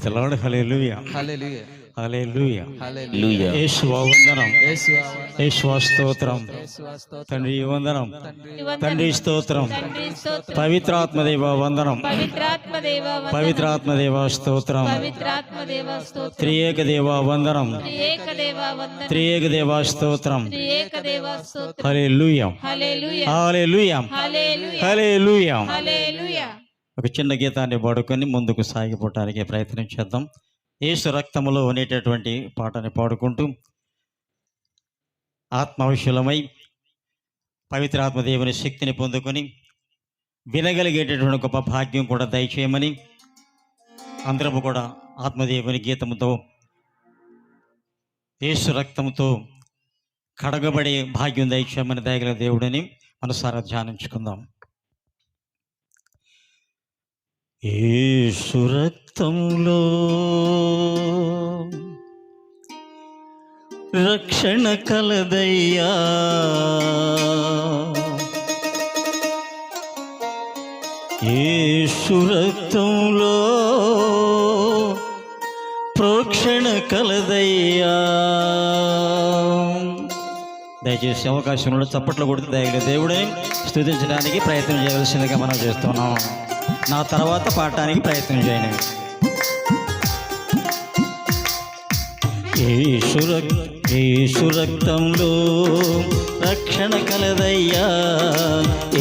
The Lord. Hallelujah, hallelujah, hallelujah, hallelujah. Yeshua వందనం, Yeshua వందనం, Yeshua స్తోత్రం, యేసువా స్తోత్రం, తండ్రి వందనం, తండ్రి తండ్రి స్తోత్రం, తండ్రి స్తోత్రం, పవిత్రాత్మదేవ వందనం, పవిత్రాత్మదేవ వందనం, పవిత్రాత్మదేవ స్తోత్రం, పవిత్రాత్మదేవ స్తోత్రం, త్రియేక దేవ వందనం, త్రియేకదేవ వందనం, త్రియేక దేవ స్తోత్రం. త్రియేకదేవ స్తోత్రం. హల్లెలూయా, హల్లెలూయా, హల్లెలూయా, హల్లెలూయా, హల్లెలూయా. హల్లెలూయా. ఒక చిన్న గీతాన్ని పాడుకొని ముందుకు సాగిపోవటానికి ప్రయత్నం చేద్దాం. యేసు రక్తములో అనేటటువంటి పాటని పాడుకుంటూ ఆత్మవిషులమై పవిత్రాత్మ దేవుని శక్తిని పొందుకొని వినగలిగేటటువంటి గొప్ప భాగ్యం కూడా దయచేయమని అందరము కూడా ఆత్మదేవుని గీతముతో యేసు రక్తంతో కడగబడే భాగ్యం దయచేయమని దయగల దేవుడిని మనసారా ధ్యానించుకుందాం. యేసు రక్తంలో రక్షణ కలదయ్యా, యేసు రక్తంలో ప్రోక్షణ కలదయ్యా. దయచేసి అవకాశంలో చప్పట్లు కొడుతూ దయగల దేవుడిని స్తుతించడానికి ప్రయత్నం చేయవలసిందిగా మనం చేస్తున్నాం. నా తర్వాత పాడటానికి ప్రయత్నం చేయండి. యేసు రక్తంలో రక్షణ కలదయ్యా,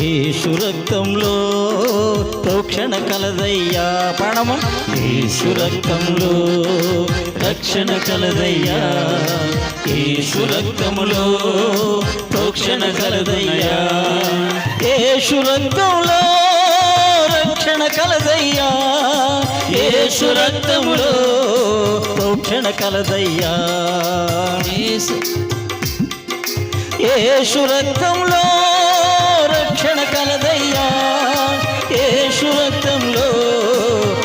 యేసు రక్తంలో ప్రోక్షణ కలదయ్యా. ప్రాణము యేసు రక్తంలో రక్షణ కలదయ్యా, యేసు రక్తంలో ప్రోక్షణ కలదయ్యా, యేసు రక్తంలో రక్షణ కలదయ్యా, యేసు రక్తంలో ప్రోక్షణ కలదయ్యా, యేసు రక్తంలో రక్షణ కలదయ్యా, యేసు రక్తంలో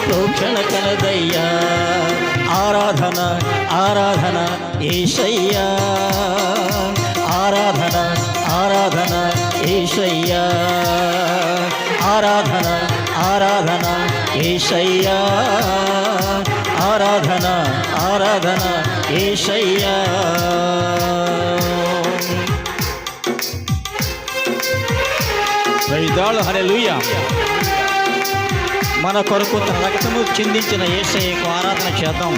ప్రోక్షణ కలదయ్యా. ఆరాధన ఆరాధన యేసయ్యా, ఆరాధన ఆరాధన యేసయ్యా, ఆరాధన ఆరాధన యేసయ్యా, ఆరాధన ఆరాధన యేసయ్యా. హల్లెలూయా. మన కొరకు తన రక్తము చిందించిన యేసయ్యకు ఆరాధన చేద్దాం.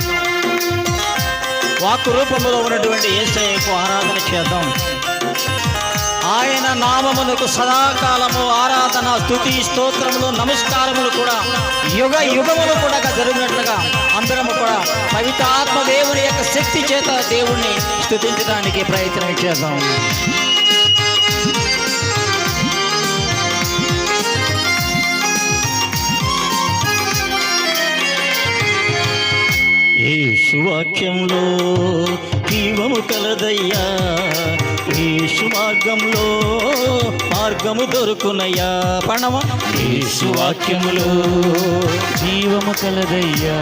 వాక్కు రూపంలో ఉన్నటువంటి యేసయ్యకు ఆరాధన చేద్దాం. ఆయన నామమునకు సదాకాలము ఆరాధన, స్తుతి, స్తోత్రములు, నమస్కారములు కూడా యుగ యుగములు కూడా జరిగినట్లుగా అందరము కూడా పవిత్రాత్మ దేవుని యొక్క శక్తి చేత దేవుణ్ణి స్తుతించడానికి ప్రయత్నం చేద్దాం. యేసు వాక్యంలో జీవము కలదయ్యా, యేసు మార్గంలో మార్గము దొరుకునయ్యా. పణమ యేసు వాక్యములో జీవము కలదయ్యా,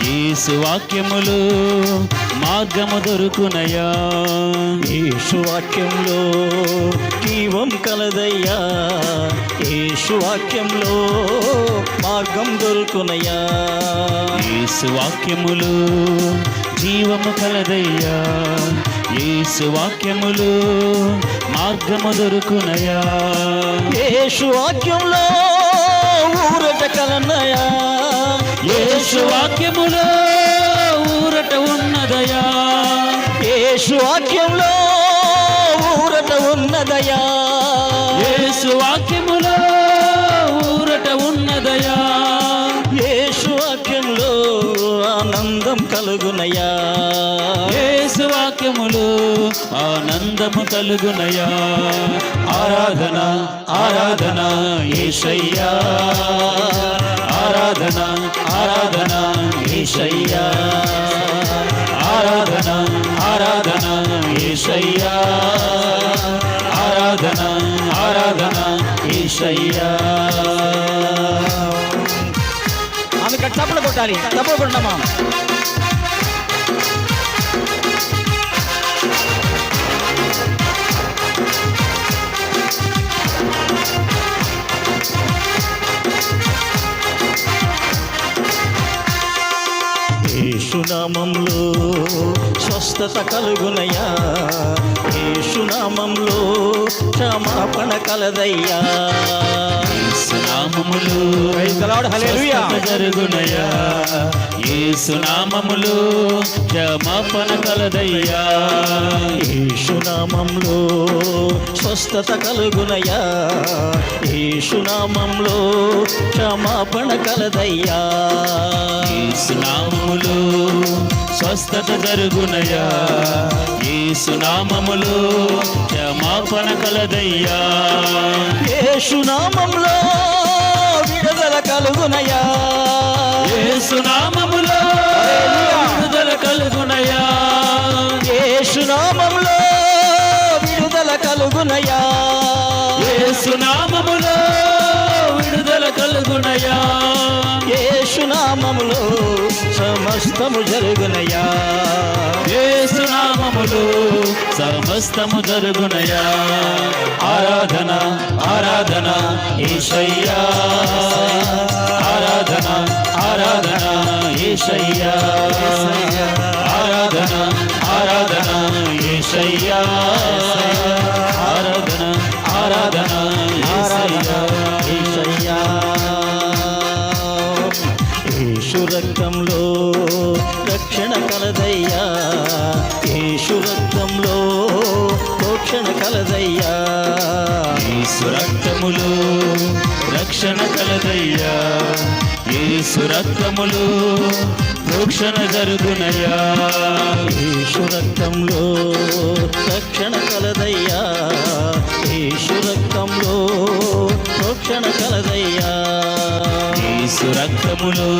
యేసు వాక్యములో మార్గము దొరుకునయ్యా, యేసు వాక్యంలో జీవం కలదయ్యా, యేసు వాక్యంలో మార్గం దొరుకునయ్యా, యేసు వాక్యములో జీవము కలదయ్యా, యేసు వాక్యములో మార్గము దొరుకునయ్యా, యేసు వాక్యంలో ఊరట కలనయ్యా, యేసు వాక్యములో ఊరట ఉన్నదయా, యేసు వాక్యంలో ఊరట ఉన్నదయా, యేసు వాక్యములో ఊరట ఉన్నదయా, యేసు వాక్యంలో ఆనందం కలుగునయా, యేసు వాక్యములో ఆనందము కలుగునయా. ఆరాధన ఆరాధన యేసయ్యా, ఆరాధన ఆరాధన యేసయ్యా, ఆరాధన ఆరాధన యేసయ్యా, ఆరాధన ఆరాధన యేసయ్యా. అందుకని తప్పలు కొట్టాలి, తప్పలు కొట్టమా. యేసునామంలో స్వస్థత కలుగునయ్యా, యేసునామంలో క్షమాపణ కలదయ్యా. యేసునామములో Praise the Lord. Hallelujah. స్వస్థత జరుగునయ్యా, యేసునామములో క్షమాపణ కలదయ్యా. యేసునామంలో స్వస్థత కలుగునయ్యా, యేసునామంలో క్షమాపణ కలదయ్యా. యేసునామములో స్వస్థత జరుగునయ్యా, యేసునామములో క్షమాపణ కలదయ్యా. యేసునామంలో విడుదల కలుగునయ్యా, యేసునామములో విడుదల కలుగునయ్యా, యేసునామంలో విడుదల కలుగునయ్యా. యేసునామములో విడుదల కలుగునయ్యా. యేసునామములో సమస్తము జరుగునయ్యా, యేసునామములో సమస్తము జరుగునయ్యా. ఆరాధన ఆరాధన యేసయ్యా, ఆరాధన ఆరాధన యేసయ్యా, ఆరాధన ఆరాధన యేసయ్యా, ఆరాధన ఆరాధన యేసయ్యా. యేసయ్యా. యేసు రక్తంలో రక్షణ కలదయ్యా, యేసు రక్తంలో రక్షణ కలదయ్యా. యేసు రక్తములో రక్షణ కలదయ్యా, యేసు రక్తములో రక్షణ జరుగునయ్యా. యేసు రక్తంలో రక్షణ కలదయ్యా, యేసు రక్తంలో రక్షణ కలదయ్యా. యేసు రక్తములో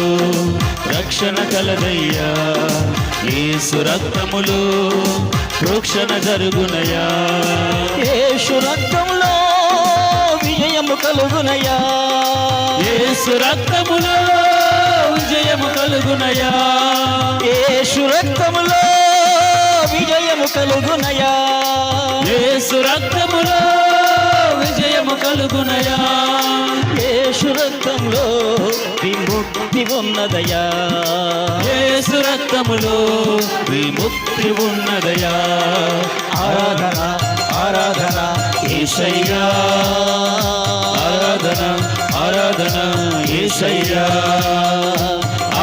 రక్షణ కలదయ్యా, యేసు రక్తములో రక్షణ జరుగునయ్యా. యేసు రక్తంలో విజయము కలుగునయ్యా, యేసు రక్తములో విజయము కలుగునయ్యా. యేసు రక్తములో విజయము కలుగునయ్యా. యేసు రక్తములో విజయము కలుగునయ్యా. యేసు రక్తంలో విముక్తి ఉన్నదయ్యా, యేసు రక్తములో విముక్తి ఉన్నదయా. ఆరాధన ఆరాధన యేసయ్యా, ఆరాధన ఆరాధన యేసయ్యా,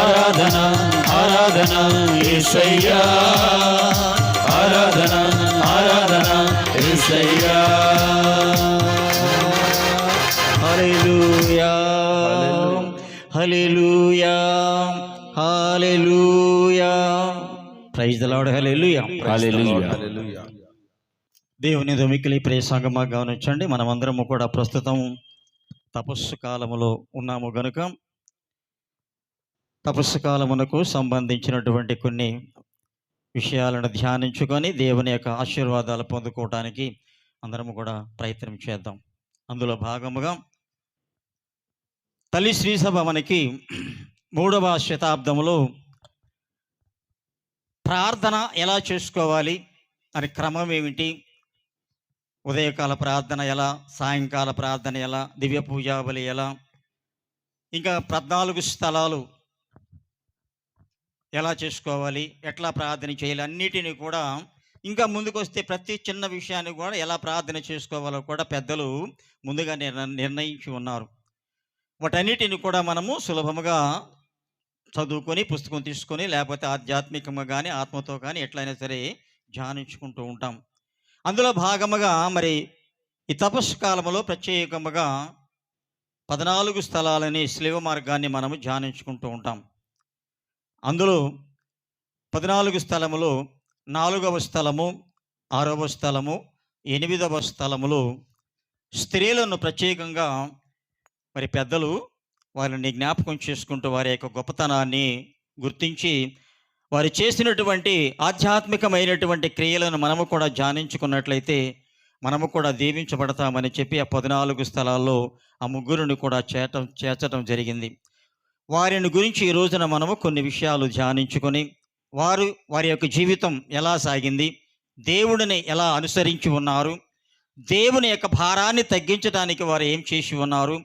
ఆరాధన ఆరాధన యేసయ్యా, ఆరాధన ఆరాధన Yesayya. Hallelujah hallelujah hallelujah. Praise the Lord. Hallelujah. Hallelujah. దేవుని దొమికిలి ప్రియ సంగమా గమనించండి, మనమందరము కూడా ప్రస్తుతం తపస్సు కాలములో ఉన్నాము గనుక తపస్సు కాలమునకు సంబంధించినటువంటి కొన్ని విషయాలను ధ్యానించుకొని దేవుని యొక్క ఆశీర్వాదాలు పొందుకోవడానికి అందరము కూడా ప్రయత్నం చేద్దాం. అందులో భాగముగా తల్లి శ్రీసభ మనకి 3వ శతాబ్దములో ప్రార్థన ఎలా చేసుకోవాలి అని క్రమం ఏమిటి, ఉదయకాల ప్రార్థన ఎలా, సాయంకాల ప్రార్థన ఎలా, దివ్య పూజాబలి ఎలా, ఇంకా 14 స్థలాలు ఎలా చేసుకోవాలి, ఎట్లా ప్రార్థన చేయాలి, అన్నిటినీ కూడా ఇంకా ముందుకు వస్తే ప్రతి చిన్న విషయాన్ని కూడా ఎలా ప్రార్థన చేసుకోవాలో కూడా పెద్దలు ముందుగా నిర్ణయించి ఉన్నారు. వాటన్నిటిని కూడా మనము సులభముగా చదువుకొని పుస్తకం తీసుకొని లేకపోతే ఆధ్యాత్మికంగా కానీ ఆత్మతో కానీ ఎట్లయినా సరే ధ్యానించుకుంటూ ఉంటాం. అందులో భాగముగా మరి ఈ తపస్సు కాలంలో ప్రత్యేకముగా 14 స్థలాలని శిలువ మార్గాన్ని మనము ధ్యానించుకుంటూ ఉంటాం. అందులో 14 స్థలములు 4వ స్థలము, 6వ స్థలము, 8వ స్థలములు స్త్రీలను ప్రత్యేకంగా మరి పెద్దలు వారిని జ్ఞాపకం చేసుకుంటూ వారి యొక్క గొప్పతనాన్ని గుర్తించి వారు చేసినటువంటి ఆధ్యాత్మికమైనటువంటి క్రియలను మనము కూడా ధ్యానించుకున్నట్లయితే మనము కూడా దీవించబడతామని చెప్పి ఆ 14 స్థలాల్లో ఆ ముగ్గురిని కూడా చేర్చడం జరిగింది. వారిని గురించి ఈ రోజున మనము కొన్ని విషయాలు ధ్యానించుకొని వారి యొక్క జీవితం ఎలా సాగింది, దేవుడిని ఎలా అనుసరించి ఉన్నారు, దేవుని యొక్క భారాన్ని తగ్గించడానికి వారు ఏం చేసి ఉన్నారు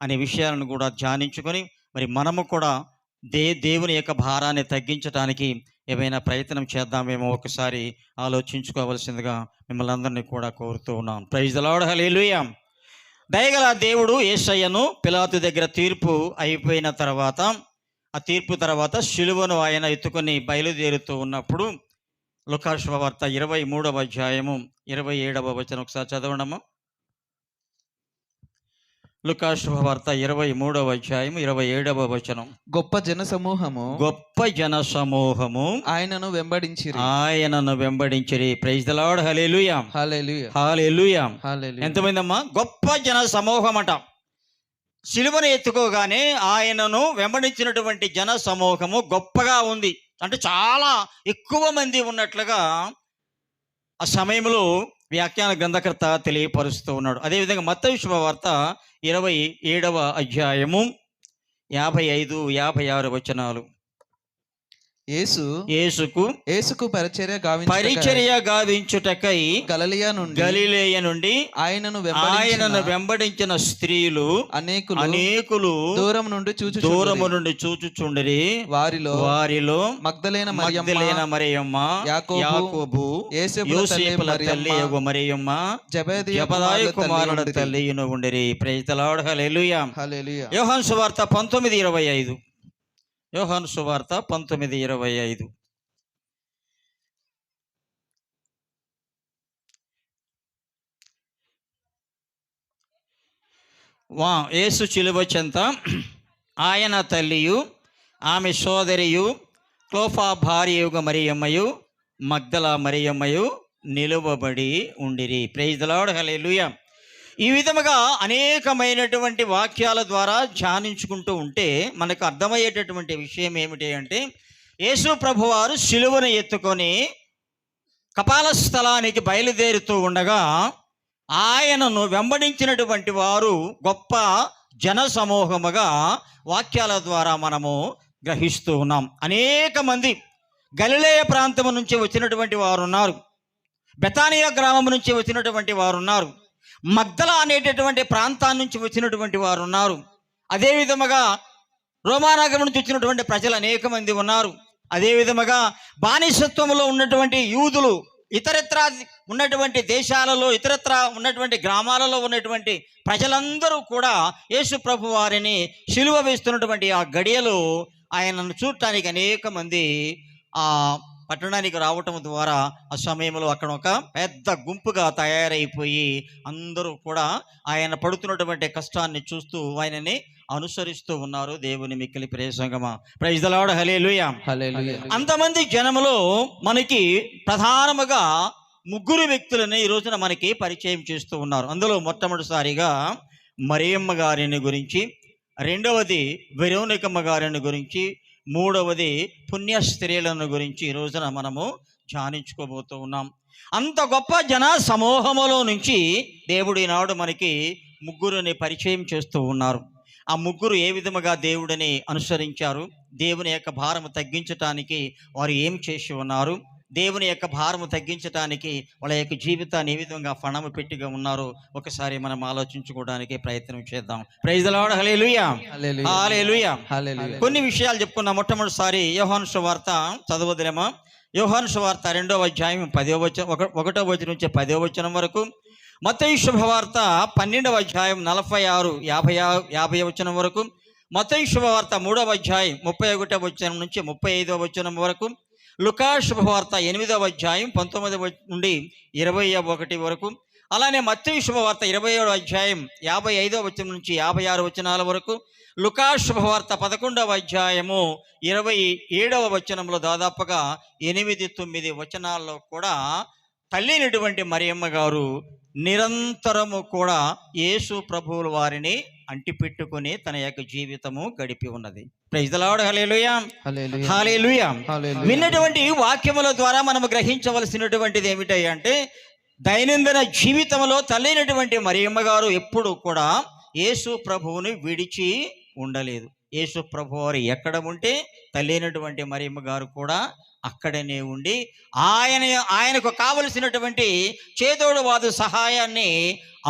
అనే విషయాలను కూడా ధ్యానించుకొని మరి మనము కూడా దేవుని యొక్క భారాన్ని తగ్గించడానికి ఏమైనా ప్రయత్నం చేద్దామేమో ఒకసారి ఆలోచించుకోవాల్సిందిగా మిమ్మల్ని అందరినీ కూడా కోరుతూ ఉన్నాను. ప్రైజ్ ది లార్డ్, హల్లెలూయా. దయగల దేవుడు యేసయ్యను పిలాతు దగ్గర తీర్పు అయిపోయిన తర్వాత, ఆ తీర్పు తర్వాత శిలువను ఆయన ఎత్తుకొని బయలుదేరుతూ ఉన్నప్పుడు లూకా సువార్త 23వ అధ్యాయము 27వ వచనం ఒకసారి చదవడము. లూకా సువార్త 23వ అధ్యాయం 27వ వచనం. గొప్ప జన సమూహము ఆయనను వెంబడించిరి. Praise the Lord, hallelujah. Hallelujah. Hallelujah. హల్లెలూయా. ఎంతమంది అమ్మా? గొప్ప జన సమూహం అట. సిలువను ఎత్తుకోగానే ఆయనను వెంబడించినటువంటి జన సమూహము గొప్పగా ఉంది. అంటే చాలా ఎక్కువ మంది ఉన్నట్లుగా ఆ సమయంలో వ్యాఖ్యాన గ్రంథకర్త తెలియపరుస్తూ ఉన్నాడు. అదేవిధంగా మత్తయి శుభవార్త 27వ అధ్యాయము 55, 56 వచనాలు. యేసుకు పరిచర్య గావించుటకై గలిలయ నుండి ఆయనను వెంబడించిన స్త్రీలు అనేకులు దూరము నుండి చూచుచుండిరి. వారిలో మగ్దలేన మరియమ్మ, యాకోబు, యోసేపుల తల్లి యగు మరియమ్మ, జెబెదాయి కుమారుల తల్లి ఉండిరి. ప్రైజ్ ది లార్డ్, హల్లెలూయా. యోహాను సువార్త 19:25. యోహాను సువార్త 19:25. యేసు చిలువ చెంత ఆయన తల్లియు ఆమె సోదరియు క్లోఫా భార్యయుగ మరియమ్మయు మగ్దల మరియమ్మయు నిలువబడి ఉండిరి. ప్రైజ్ ది లార్డ్, హల్లెలూయా. ఈ విధముగా అనేకమైనటువంటి వాక్యాల ద్వారా ధ్యానించుకుంటూ ఉంటే మనకు అర్థమయ్యేటటువంటి విషయం ఏమిటి అంటే, యేసు ప్రభువారు శిలువను ఎత్తుకొని కపాల స్థలానికి బయలుదేరుతూ ఉండగా ఆయనను వెంబడించినటువంటి వారు గొప్ప జన సమూహముగా వాక్యాల ద్వారా మనము గ్రహిస్తూ ఉన్నాం. అనేక మంది గలిలయ ప్రాంతం నుంచి వచ్చినటువంటి వారు ఉన్నారు, బెతానియా గ్రామం నుంచి వచ్చినటువంటి వారు ఉన్నారు, మగ్దల అనేటటువంటి ప్రాంతాన్ని నుంచి వచ్చినటువంటి వారు ఉన్నారు, అదేవిధముగా రోమానగరం నుంచి వచ్చినటువంటి ప్రజలు అనేక మంది ఉన్నారు, అదేవిధముగా బానిసత్వంలో ఉన్నటువంటి యూదులు, ఇతరత్ర ఉన్నటువంటి దేశాలలో, ఇతరత్ర ఉన్నటువంటి గ్రామాలలో ఉన్నటువంటి ప్రజలందరూ కూడా యేసు ప్రభు వారిని సిలువ వేస్తున్నటువంటి ఆ గడియలో ఆయనను చూడటానికి అనేక మంది ఆ పట్టణానికి రావటం ద్వారా ఆ సమయంలో అక్కడ ఒక పెద్ద గుంపుగా తయారైపోయి అందరూ కూడా ఆయన పడుతున్నటువంటి కష్టాన్ని చూస్తూ ఆయనని అనుసరిస్తూ ఉన్నారు. దేవుని మిక్కిలి ప్రియ సంగమా, ప్రైజ్ ది లార్డ్, హల్లెలూయా. అంతమంది జనములో మనకి ప్రధానముగా 3 వ్యక్తులని ఈ రోజున మనకి పరిచయం చేస్తూ ఉన్నారు. అందులో మొట్టమొదటిసారిగా మరియమ్మ గారిని గురించి, రెండవది వెరోనికమ్మ గారిని గురించి, మూడవది పుణ్య స్త్రీలను గురించి ఈ రోజున మనము ధ్యానించుకోబోతూ ఉన్నాం. అంత గొప్ప జన సమూహములో నుంచి దేవుడు ఈనాడు మనకి 3 పరిచయం చేస్తూ ఉన్నారు. ఆ 3 ఏ విధముగా దేవుడిని అనుసరించారు, దేవుని యొక్క భారము తగ్గించటానికి వారు ఏం చేసి ఉన్నారు, దేవుని యొక్క భారము తగ్గించటానికి వాళ్ళ యొక్క జీవితాన్ని ఏ విధంగా ఫణము పెట్టిగా ఉన్నారో ఒకసారి మనం ఆలోచించుకోవడానికి ప్రయత్నం చేద్దాం. Praise the Lord, hallelujah. హల్లెలూయా. కొన్ని విషయాలు చెప్పుకున్నాం. మొట్టమొదటిసారి యోహాను సువార్త చదవదులేమా? యోహాను సువార్త 2వ అధ్యాయం 1వ వచనం నుంచి 10వ వచనం వరకు, మత్తయి శుభవార్త 12వ అధ్యాయం 46, 50వ వచనం వరకు, మత్తయి శుభవార్త 3వ అధ్యాయం 31వ వచనం నుంచి 35వ వచనం వరకు, లూకా శుభవార్త 8వ అధ్యాయం 19 నుండి 21 వరకు, అలానే మత్తయి శుభవార్త 27వ అధ్యాయం 55వ వచనం నుంచి 56 వచనాల వరకు, లూకా శుభవార్త 11వ అధ్యాయము 27వ వచనంలో దాదాపుగా 8-9 వచనాల్లో కూడా తల్లినటువంటి మరియమ్మ గారు నిరంతరము కూడా యేసు ప్రభువుల వారిని అంటిపెట్టుకుని తన యొక్క జీవితము గడిపి ఉన్నది. Praise the Lord, hallelujah. హల్లెలూయా. విన్నటువంటి వాక్యముల ద్వారా మనము గ్రహించవలసినటువంటిది ఏమిటంటే, దైనందిన జీవితంలో తల్లినటువంటి మరియమ్మ గారు ఎప్పుడు కూడా యేసు ప్రభువుని విడిచి ఉండలేదు. యేసు ప్రభు వారు ఎక్కడ ఉంటే తల్లి అయినటువంటి మరియమ్మ గారు కూడా అక్కడనే ఉండి ఆయనకు కావలసినటువంటి చేదోడు వాదు సహాయాన్ని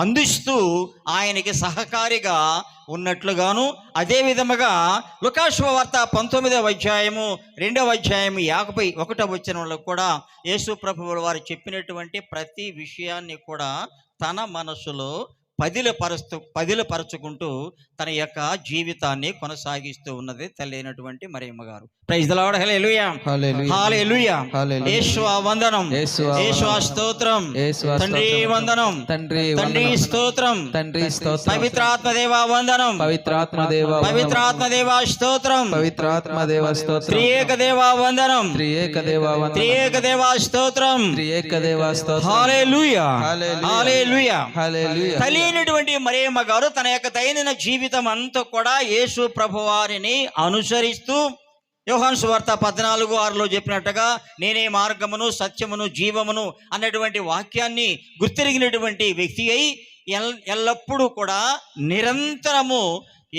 అందిస్తూ ఆయనకి సహకారిగా ఉన్నట్లుగాను, అదే విధముగా లూకా సువార్త 19వ అధ్యాయము 2వ అధ్యాయము 51వ వచనంలో కూడా యేసు ప్రభువుల వారు చెప్పినటువంటి ప్రతి విషయాన్ని కూడా తన మనసులో పదిలపరుచుకుంటూ తన యొక్క జీవితాన్ని కొనసాగిస్తూ ఉన్నది తల్లి అయినటువంటి మరియమ్మ గారు. Praise the Lord. Hallelujah, hallelujah. Yeshua వందనం, యేసువా స్తోత్రం, తండ్రి వందనం, తండ్రి స్తోత్రం, పవిత్రాత్మ దేవా వందనం, పవిత్రాత్మ దేవా స్తోత్రం, త్రియేక దేవా వందనం, త్రియేక దేవా స్తోత్రం, హల్లెలూయా, హల్లెలూయా. తల్లి అయినటువంటి మరియమ్మ గారు తన యొక్క దైనందిన జీవితం అంతా కూడా యేసు ప్రభువారిని అనుసరిస్తూ యోహాను సువార్త 14:6లో చెప్పినట్టుగా నేనే మార్గమును సత్యమును జీవమును అన్నటువంటి వాక్యాన్ని గుర్తిరిగినటువంటి వ్యక్తి అయి ఎల్లప్పుడూ కూడా నిరంతరము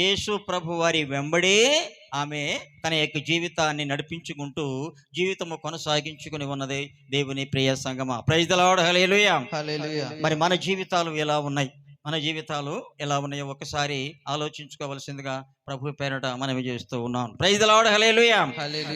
యేసు ప్రభు వారి వెంబడే ఆమె తన యొక్క జీవితాన్ని నడిపించుకుంటూ జీవితము కొనసాగించుకుని ఉన్నది దేవుని ప్రియ సంగమా. Praise the Lord. హల్లెలూయా. మరి మన జీవితాలు ఎలా ఉన్నాయి, మన జీవితాలు ఎలా ఉన్నాయో ఒకసారి ఆలోచించుకోవలసిందిగా ప్రభు పేరట మనవి చేస్తూ ఉన్నాం. Praise the Lord. హల్లెలూయా.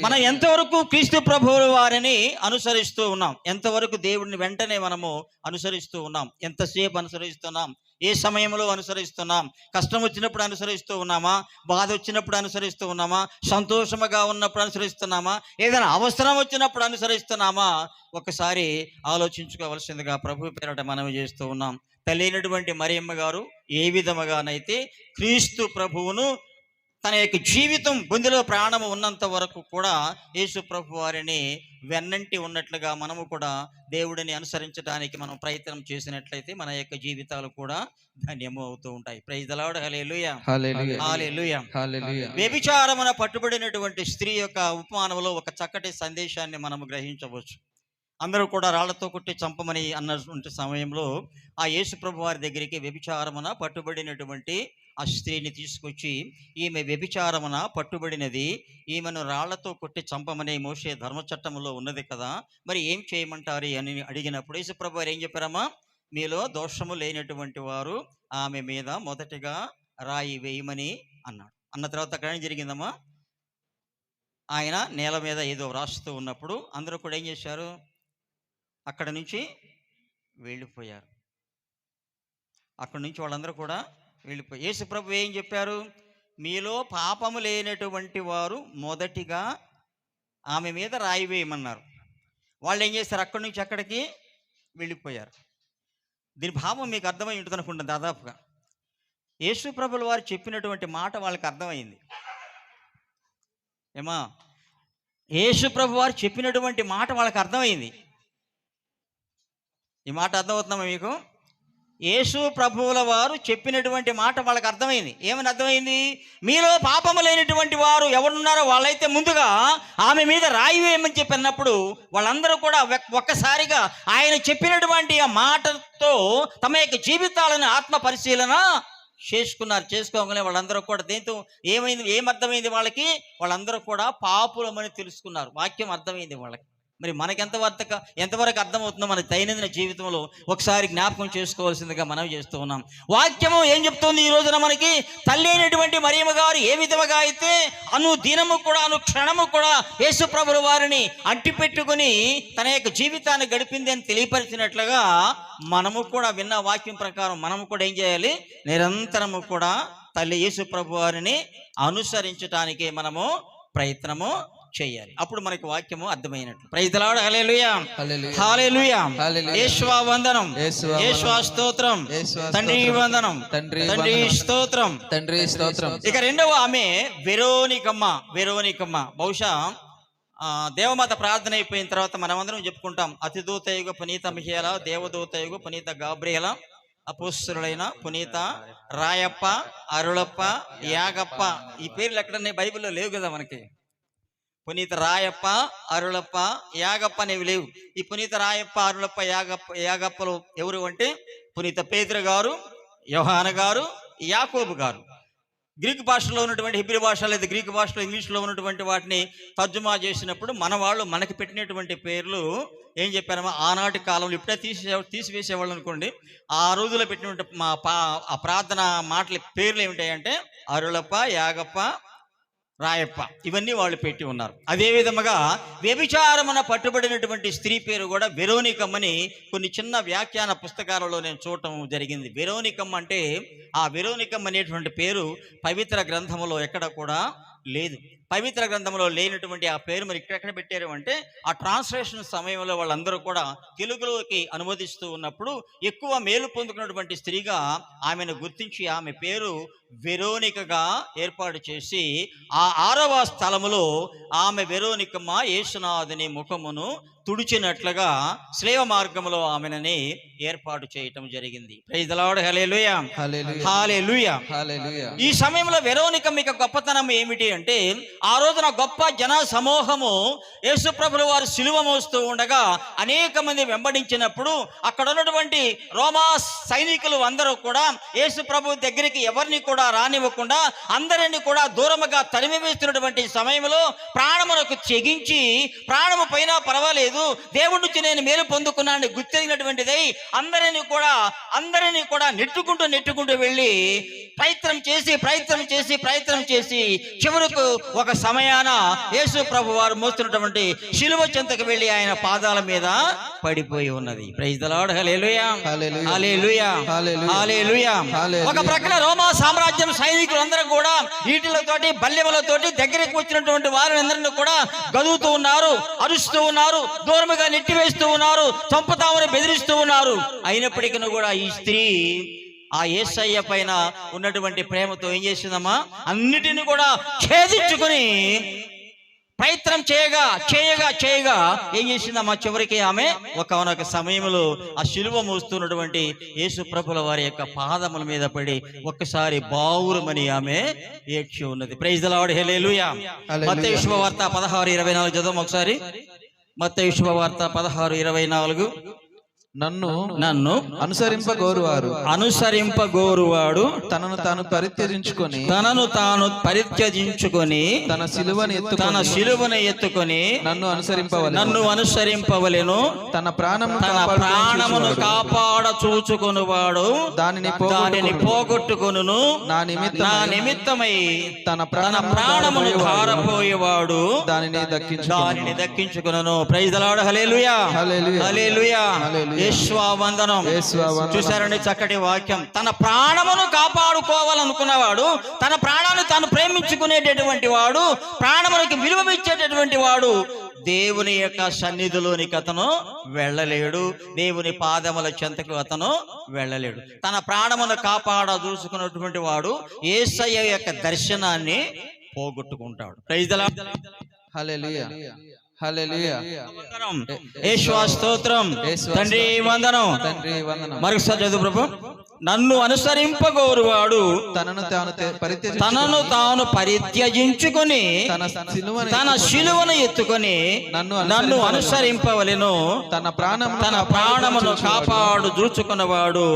మనం ఎంతవరకు క్రీస్తు ప్రభువుల వారిని అనుసరిస్తూ ఉన్నాం, ఎంతవరకు దేవుడిని వెంటనే మనము అనుసరిస్తూ ఉన్నాం, ఎంతసేపు అనుసరిస్తున్నాం, ఏ సమయంలో అనుసరిస్తున్నాం, కష్టం వచ్చినప్పుడు అనుసరిస్తూ ఉన్నామా, బాధ వచ్చినప్పుడు అనుసరిస్తూ ఉన్నామా, సంతోషముగా ఉన్నప్పుడు అనుసరిస్తున్నామా, ఏదైనా అవసరం వచ్చినప్పుడు అనుసరిస్తున్నామా, ఒకసారి ఆలోచించుకోవలసిందిగా ప్రభు పేరట మనవి చేస్తూ ఉన్నాం. తల్లి అయినటువంటి మరియమ్మ గారు ఏ విధముగానైతే క్రీస్తు ప్రభువును తన యొక్క జీవితం బొందిలో ప్రాణము ఉన్నంత వరకు కూడా యేసు ప్రభు వారిని వెన్నంటి ఉన్నట్లుగా మనము కూడా దేవుడిని అనుసరించడానికి మనం ప్రయత్నం చేసినట్లయితే మన యొక్క జీవితాలు కూడా ధన్యము అవుతూ ఉంటాయి. Praise the Lord. Hallelujah, hallelujah. వ్యభిచారమున పట్టుబడినటువంటి స్త్రీ యొక్క ఉపమానంలో ఒక చక్కటి సందేశాన్ని మనము గ్రహించవచ్చు. అందరూ కూడా రాళ్లతో కొట్టి చంపమని అన్నటువంటి సమయంలో ఆ యేసు ప్రభు వారి దగ్గరికి వ్యభిచారమున పట్టుబడినటువంటి ఆ స్త్రీని తీసుకొచ్చి, ఈమె వ్యభిచారమున పట్టుబడినది, ఈమెను రాళ్లతో కొట్టి చంపమని మోషే ధర్మచట్టములో ఉన్నది కదా, మరి ఏం చేయమంటారు అని అడిగినప్పుడు యేసు ప్రభు వారు ఏం చెప్పారమ్మా, మీలో దోషము లేనటువంటి వారు ఆమె మీద మొదటిగా రాయి వేయమని అన్నాడు. అన్న తర్వాత అక్కడ ఏం జరిగిందమ్మా, ఆయన నేల మీద ఏదో వ్రాస్తూ ఉన్నప్పుడు అందరూ కూడా ఏం చేశారు, అక్కడ నుంచి వెళ్ళిపోయారు. అక్కడి నుంచి వాళ్ళందరూ కూడా వెళ్ళిపోయి యేసు ప్రభు ఏం చెప్పారు, మీలో పాపము లేనటువంటి వారు మొదటిగా ఆమె మీద రాయి వేయమన్నారు. వాళ్ళు ఏం చేస్తారు, అక్కడి నుంచి అక్కడికి వెళ్ళిపోయారు. దీని భావం మీకు అర్థమై ఉంటుంది అనుకుంటుంది దాదాపుగా. యేసు ప్రభుల వారు చెప్పినటువంటి మాట వాళ్ళకి అర్థమైంది. ఏమా, యేసు ప్రభు వారు చెప్పినటువంటి మాట వాళ్ళకి అర్థమైంది. ఈ మాట అర్థమవుతుందా మీకు? యేసు ప్రభువుల వారు చెప్పినటువంటి మాట వాళ్ళకి అర్థమైంది. ఏమని అర్థమైంది, మీలో పాపము లేనటువంటి వారు ఎవరున్నారో వాళ్ళైతే ముందుగా ఆమె మీద రాయి వేయమని చెప్పినప్పుడు వాళ్ళందరూ కూడా ఒక్కసారిగా ఆయన చెప్పినటువంటి ఆ మాటతో తమ యొక్క జీవితాలను ఆత్మ పరిశీలన చేసుకోగానే వాళ్ళందరూ కూడా దేంతో ఏమర్థమైంది వాళ్ళకి, వాళ్ళందరూ కూడా పాపులమని తెలుసుకున్నారు. వాక్యం అర్థమైంది వాళ్ళకి. మరి మనకి ఎంతవరకు అర్థమవుతుందో మన దైనందిన జీవితంలో ఒకసారి జ్ఞాపకం చేసుకోవాల్సిందిగా మనం చేస్తూ ఉన్నాం. వాక్యము ఏం చెప్తుంది ఈ రోజున మనకి, తల్లి అయినటువంటి మరియమ్మ గారు ఏ విధముగా అయితే అనుదినము కూడా అనుక్షణము కూడా యేసు ప్రభుల వారిని అంటిపెట్టుకుని తన యొక్క జీవితాన్ని గడిపింది అని తెలియపరిచినట్లుగా మనము కూడా విన్న వాక్యం ప్రకారం మనము కూడా ఏం చేయాలి, నిరంతరము కూడా తల్లి యేసు ప్రభు వారిని అనుసరించడానికి మనము ప్రయత్నము చేయాలి. అప్పుడు మనకి వాక్యము అర్థమైనట్లు. Praise the Lord. Hallelujah, hallelujah. Yeshua వందనం, యేసువా స్తోత్రం, తండ్రి వందనం, తండ్రి స్తోత్రం, తండ్రి స్తోత్రం. ఇక రెండవ ఆమె వెరోనికమ్మ. బహుశా దేవమాత ప్రార్థన అయిపోయిన తర్వాత మనమందరం చెప్పుకుంటాం, అతిదూత యుగ పునీత మిఖాయేల, దేవదూత యుగ పునీత గాబ్రియేల, అపోస్తలులైన పునీత రాయప్ప, అరుళప్ప, యాగప్ప. ఈ పేర్లు ఎక్కడన్నా బైబిల్లో లేవు కదా మనకి. పునీత రాయప్ప, అరుళప్ప, యాగప్ప అనేవి లేవు. ఈ పునీత రాయప్ప, అరుళప్ప, యాగప్పలు ఎవరు అంటే పునీత పేతురు గారు, యోహాను గారు, యాకోబు గారు. గ్రీక్ భాషలో ఉన్నటువంటి హిబ్రీ భాష లేదా గ్రీక్ భాషలో ఇంగ్లీష్లో ఉన్నటువంటి వాటిని తర్జుమా చేసినప్పుడు మన వాళ్ళు మనకి పెట్టినటువంటి పేర్లు ఏం చెప్పారమ్మా, ఆనాటి కాలంలో ఇప్పుడే తీసివేసేవాళ్ళు అనుకోండి, ఆ రోజుల్లో పెట్టినటువంటి ఆ ప్రార్థన మాటల పేర్లు ఏమిటాయంటే అరుళప్ప, యాగప్ప, రాయప్ప, ఇవన్నీ వాళ్ళు పెట్టి ఉన్నారు. అదే విధముగా వ్యభిచారమున పట్టుబడినటువంటి స్త్రీ పేరు కూడా వెరోనికమ్మని కొన్ని చిన్న వ్యాఖ్యాన పుస్తకాలలో నేను చూడటం జరిగింది. వెరోనికమ్మ అంటే ఆ వెరోనికమ్మ అనేటువంటి పేరు పవిత్ర గ్రంథములో ఎక్కడ కూడా లేదు. పవిత్ర గ్రంథంలో లేనటువంటి ఆ పేరు మరి ఇక్కడెక్కడ పెట్టారు అంటే ఆ ట్రాన్స్లేషన్ సమయంలో వాళ్ళందరూ కూడా తెలుగులోకి అనువదిస్తూ ఉన్నప్పుడు ఎక్కువ మేలు పొందుకున్నటువంటి స్త్రీగా ఆమెను గుర్తించి ఆమె పేరు వెరోనికగా ఏర్పాటు చేసి ఆ 6వ స్థలములో ఆమె వెరోనికమ్మ యేసునాథుని ముఖమును తుడిచినట్లుగా శ్లేవ మార్గంలో ఆమెనని ఏర్పాటు చేయటం జరిగింది. Praise the Lord, hallelujah, hallelujah, hallelujah. ఈ సమయంలో వెరోనికమ్మ యొక్క గొప్పతనం ఏమిటి అంటే ఆ రోజున గొప్ప జన సమూహము యేసు ప్రభుల వారు సిలువ మోస్తూ ఉండగా అనేక మంది వెంబడించినప్పుడు అక్కడ ఉన్నటువంటి రోమా సైనికులు అందరూ కూడా యేసు ప్రభు దగ్గరికి ఎవరిని కూడా రానివ్వకుండా అందరినీ కూడా దూరముగా తరిమి వేస్తున్నటువంటి సమయంలో ప్రాణమునకు తెగించి ప్రాణము పైన పర్వాలేదు, దేవుడి నుంచి నేను మేలు పొందుకున్నానని గుర్తిరిగినటువంటిదై అందరినీ కూడా నెట్టుకుంటూ వెళ్ళి ప్రయత్నం చేసి చివరకు ఒక సమయాన యేసు ప్రభు వారు మోస్తున్నటువంటి శిలువ చెంతకు వెళ్ళి ఆయన పాదాల మీద పడిపోయి ఉన్నది. Praise the Lord, hallelujah, hallelujah, హల్లెలూయా. ఒక ప్రక్కన రోమా సామ్రాజ్యం సైనికులందరూ కూడా ఈటెలతోటి బల్లెములతోటి దగ్గరికి వచ్చినటువంటి వారందరినీ కూడా గదువుతూ ఉన్నారు, అరుస్తూ ఉన్నారు, దూరముగా నెట్టివేస్తూ ఉన్నారు, చంపుతామని బెదిరిస్తూ ఉన్నారు. అయినప్పటికీ కూడా ఈ స్త్రీ ఆ యేసయ్య పైన ఉన్నటువంటి ప్రేమతో ఏం చేసిందమ్మా, అన్నిటిని కూడా ఛేదించుకుని ప్రయత్నం చేయగా ఏం చేసిందమ్మా, చివరికి ఆమె ఒకనొక సమయంలో ఆ శిలువ మోస్తున్నటువంటి యేసు ప్రభుల వారి యొక్క పాదముల మీద పడి ఒక్కసారి బావురమని ఆమె ఏడ్చి ఉన్నది. ప్రైజ్ ది లార్డ్, హల్లెలూయా. మత్తయి శుభవార్త 16:24 చదువు ఒకసారి. మత్తయి శుభవార్త 16:24. నన్ను అనుసరింపగోరువాడు తనను తాను పరిత్యజించుకొని తన సిలువను ఎత్తుకొని నన్ను అనుసరింపవలెను. తన ప్రాణమును కాపాడ చూచుకొనువాడు దానిని పోగొట్టుకొనును. నా నిమిత్తమై తన ప్రాణమును ధారపోయేవాడు దానిని దక్కించుకొనును. ప్రైజ్ ది లార్డ్, హల్లెలూయా, హల్లెలూయా. వందనం. చూశారండి చక్కటి వాక్యం. తన ప్రాణమును కాపాడుకోవాలనుకున్నవాడు, తన ప్రాణాన్ని తాను ప్రేమించుకునేటటువంటి వాడు, ప్రాణమునికి విలువ ఇచ్చేటటువంటి వాడు దేవుని యొక్క సన్నిధిలోనికి అతను వెళ్ళలేడు, దేవుని పాదముల చెంతకు అతను వెళ్ళలేడు. తన ప్రాణమును కాపాడ చూసుకున్నటువంటి వాడు యేసయ్య యొక్క దర్శనాన్ని పోగొట్టుకుంటాడు. Praise the Lord, hallelujah, hallelujah. Yeshua స్తోత్రం. తండ్రి వందనం. మరొకసారి చదువు ప్రభు. నన్ను అనుసరింపగోరువాడు తనను తాను పరిత్యజించుకొని తన శిలువను ఎత్తుకొని నన్ను అనుసరింపవలెను. తన ప్రాణమును కాపాడు చూచుకున్నవాడు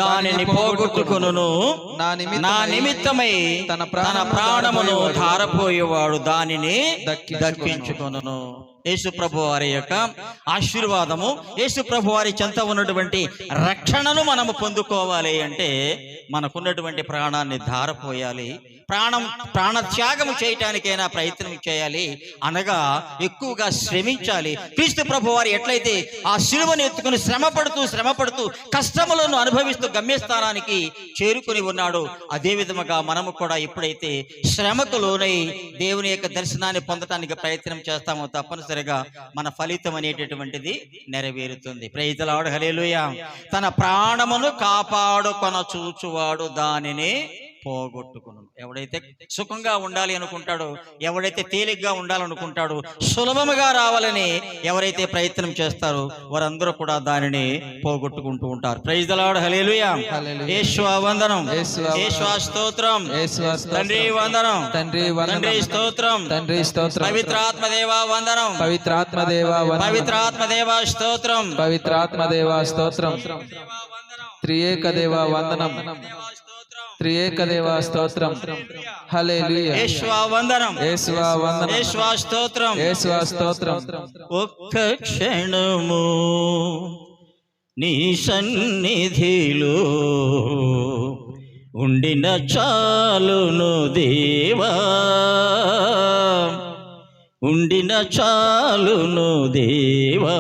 దానిని పోగొట్టుకొనును. నా నిమిత్తమై తన ప్రాణమును ధారపోయేవాడు దానిని దక్కించుకొనును. యేసు ప్రభు వారి యొక్క ఆశీర్వాదము, యేసు ప్రభు వారి చెంత ఉన్నటువంటి రక్షణను మనము పొందుకోవాలి అంటే మనకున్నటువంటి ప్రాణాన్ని ధారపోయాలి, ప్రాణత్యాగము చేయటానికైనా ప్రయత్నం చేయాలి, అనగా ఎక్కువగా శ్రమించాలి. క్రీస్తు ప్రభు వారు ఎట్లయితే ఆ శిలువను ఎత్తుకుని శ్రమపడుతూ కష్టములను అనుభవిస్తూ గమ్యస్థానానికి చేరుకుని ఉన్నాడు, అదే విధముగా మనము కూడా ఎప్పుడైతే శ్రమకు లోనై దేవుని యొక్క దర్శనాన్ని పొందటానికి ప్రయత్నం చేస్తామో తప్పనిసరిగా మన ఫలితం అనేటటువంటిది నెరవేరుతుంది. ప్రైజ్ ది లార్డ్, హల్లెలూయా. తన ప్రాణమును కాపాడుకొన చూచువాడు దానిని పోగొట్టుకును. ఎవడైతే సుఖంగా ఉండాలి అనుకుంటాడో, ఎవడైతే తేలిగ్గా ఉండాలనుకుంటాడో, సులభముగా రావాలని ఎవరైతే ప్రయత్నం చేస్తారో వారందరూ కూడా దానిని పోగొట్టుకుంటూ ఉంటారు. Praise the Lord, hallelujah. Yeshua వందనం. యేషువా స్తోత్రం. తండ్రి వందనం. తండ్రి స్తోత్రం. పవిత్రాత్మదేవా వందనం. పవిత్రాత్మదేవా స్తోత్రం. పవిత్రాత్మదేవా స్తోత్రం. త్రియేక దేవా వందనం. త్రియేక దేవ స్తోత్రం. హల్లెలూయా. యేసువా వందనం, యేసువా వందనం, యేసువా స్తోత్రం, యేసువా స్తోత్రం. ఒక్క క్షణము నీ సన్నిధిలో ఉండిన చాలును దేవా, ఉండిన చాలును దేవా.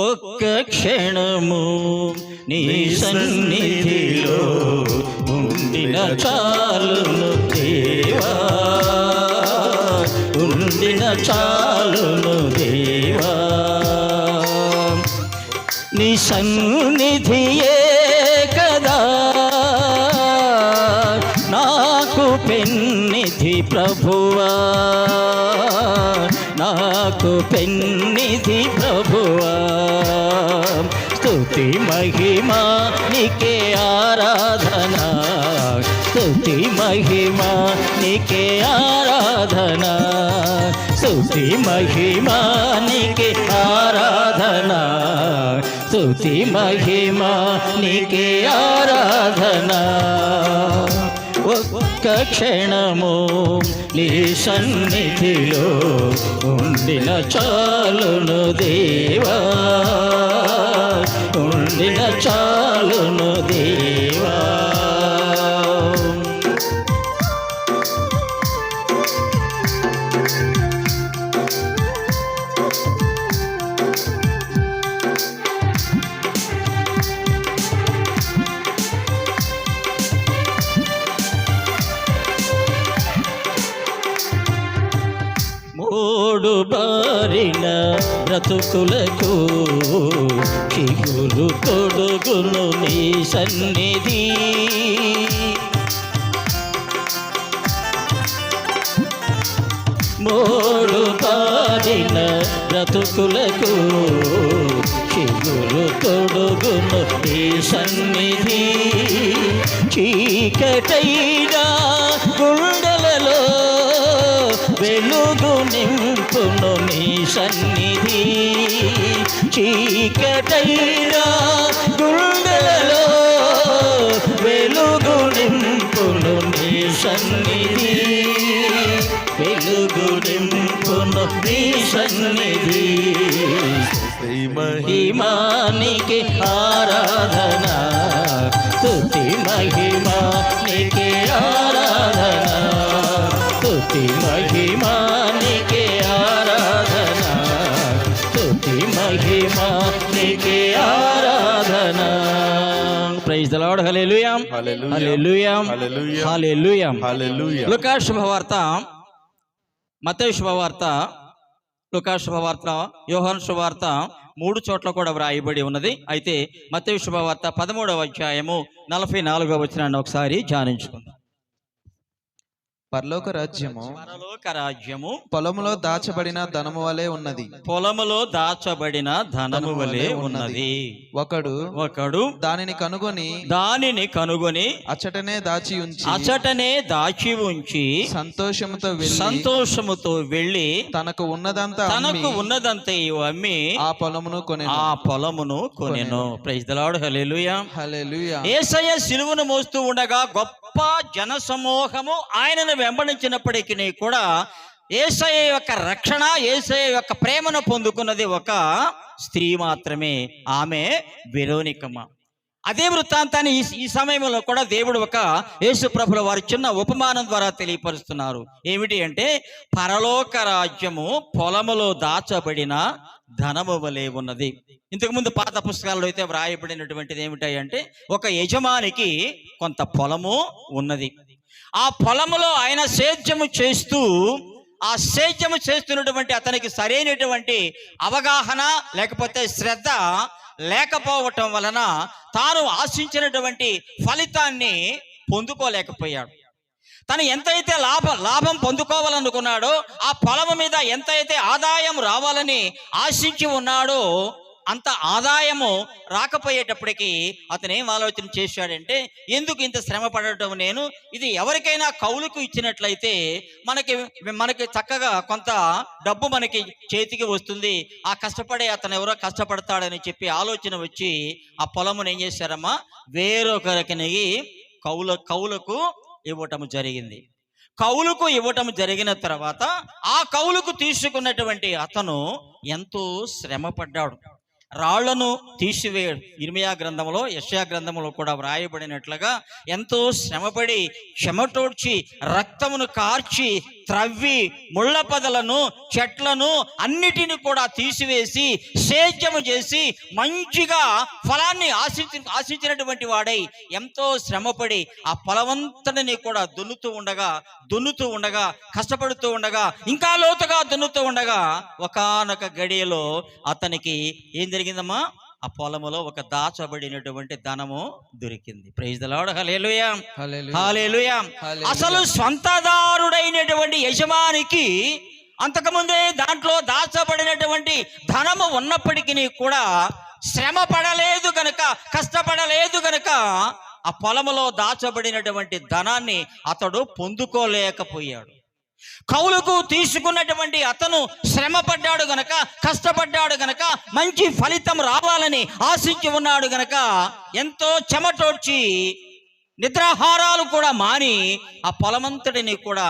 ఒక్క క్షణము నీ సన్నిధిలో ఉండిన చాలును దేవా, ఉండిన చాలును దేవా. నీ సన్నిధియే కదా నాకు పెన్నిధి ప్రభువా, నాకు పెన్నిధి ప్రభువా. స్తుతి మహిమ నీకే ఆరాధన, స్తుతి మహిమ నీకే ఆరాధన, స్తుతి మహిమ నీకే ఆరాధన, స్తుతి మహిమ నీకే ఆరాధన. ఒక్క క్షణము నీ సన్నిధిలో ఉండిన చాలును దేవా, ఉండిన చాలును దేవా. మూడు బారిన బ్రతుకులకు చిగురు తొడుగును నీ సన్నిధి, మూడు బారిన బ్రతుకులకు చిగురు తొడుగును నీ సన్నిధి. చీకటైనా గుండెలలో వెలుగు నింపును నీ సన్నిధి, చీకటైనా గుండెలలో వెలుగు నింపును నీ సన్నిధి, వెలుగు నింపును నీ సన్నిధి. మహిమానికి ఆరాధన, స్తుతి మహిమ నీకే ఆరాధన, స్తుతి మహిమ నీకే ఆరాధన, స్తుతి మహిమ నీకే ఆరాధన. Praise the Lord. Hallelujah, hallelujah, hallelujah, hallelujah. లూకా శుభవార్త, మత్తయి శుభవార్త, లూకా శుభవార్త, యోహాను శుభవార్త 3 చోట్ల కూడా వ్రాయబడి ఉన్నది. అయితే మత్తయి శుభవార్త 13వ అధ్యాయము 44వ వచనాన్ని ఒకసారి ధ్యానించుకుందాం. పరలోక రాజ్యము పరలోక రాజ్యము పొలములో దాచబడిన ధనము వలె ఉన్నది, పొలములో దాచబడిన ధనము వలె ఉన్నది. ఒకడు దానిని కనుగొని అచటనే దాచి ఉంచి సంతోషముతో వెళ్ళి తనకు ఉన్నదంతా అమ్మి ఆ పొలమును కొనెను. Praise the Lord. Hallelujah, hallelujah. Yesayya సిలువను మోస్తూ ఉండగా గొప్ప జన సమూహము ఆయనను వెంబడించినప్పటికీ కూడా యేసయ్య యొక్క రక్షణ, యేసయ్య యొక్క ప్రేమను పొందుకున్నది ఒక స్త్రీ మాత్రమే, ఆమె వెరోనికమ్మ. అదే వృత్తాంతాన్ని ఈ సమయంలో కూడా దేవుడు ఒక యేసు ప్రభుల వారి చిన్న ఉపమానం ద్వారా తెలియపరుస్తున్నారు. ఏమిటి అంటే, పరలోక రాజ్యము పొలములో దాచబడిన ధనము వలె ఉన్నది. ఇంతకుముందు పాత పుస్తకాల్లో అయితే వ్రాయబడినటువంటిది ఏమిటంటే, ఒక యజమానికి కొంత పొలము ఉన్నది. ఆ పొలములో ఆయన సేద్యము చేస్తూ, ఆ సేద్యము చేస్తున్నటువంటి అతనికి సరైనటువంటి అవగాహన లేకపోతే శ్రద్ధ లేకపోవటం వలన తాను ఆశించినటువంటి ఫలితాన్ని పొందుకోలేకపోయాడు. తను ఎంతైతే లాభం పొందుకోవాలనుకున్నాడో, ఆ పొలము మీద ఎంతైతే ఆదాయం రావాలని ఆశించి ఉన్నాడో, అంత ఆదాయము రాకపోయేటప్పటికీ అతను ఏం ఆలోచన చేశాడంటే, ఎందుకు ఇంత శ్రమ పడటం నేను, ఇది ఎవరికైనా కౌలుకు ఇచ్చినట్లయితే మనకి చక్కగా కొంత డబ్బు మనకి చేతికి వస్తుంది, ఆ కష్టపడే అతను ఎవరో కష్టపడతాడని చెప్పి ఆలోచన వచ్చి ఆ పొలమును ఏం చేశారమ్మా, వేరొకరికి కౌలుకు ఇవ్వటం జరిగింది. కౌలుకు ఇవ్వటం జరిగిన తర్వాత ఆ కౌలుకు తీసుకున్నటువంటి అతను ఎంతో శ్రమ పడ్డాడు. రాళ్లను తీసివేయడు. ఇర్మియా గ్రంథంలో, యెషయా గ్రంథంలో కూడా వ్రాయబడినట్లుగా ఎంతో శ్రమపడి చెమటోడ్చి రక్తమును కార్చి త్రవ్వి ముళ్ళ పొదలను చెట్లను అన్నిటిని కూడా తీసివేసి సేద్యము చేసి మంచిగా ఫలాన్ని ఆశించినటువంటి వాడై ఎంతో శ్రమపడి ఆ పొలవంతటిని కూడా దున్నుతూ ఉండగా కష్టపడుతూ ఉండగా ఇంకా లోతుగా దున్నుతూ ఉండగా ఒకానొక గడియలో అతనికి ఏం జరిగిందమ్మా, ఆ పొలములో ఒక దాచబడినటువంటి ధనము దొరికింది. Praise the Lord. Hallelujah, hallelujah. అసలు స్వంతదారుడైనటువంటి యజమానికి అంతకుముందే దాంట్లో దాచబడినటువంటి ధనము ఉన్నప్పటికీ కూడా శ్రమ పడలేదు గనుక, కష్టపడలేదు గనుక ఆ పొలములో దాచబడినటువంటి ధనాన్ని అతడు పొందుకోలేకపోయాడు. కౌలుకు తీసుకున్నటువంటి అతను శ్రమ పడ్డాడు గనక, కష్టపడ్డాడు గనక, మంచి ఫలితం రావాలని ఆశించి ఉన్నాడు గనక ఎంతో చెమటోడ్చి నిద్రాహారాలు కూడా మాని ఆ పొలమంతటిని కూడా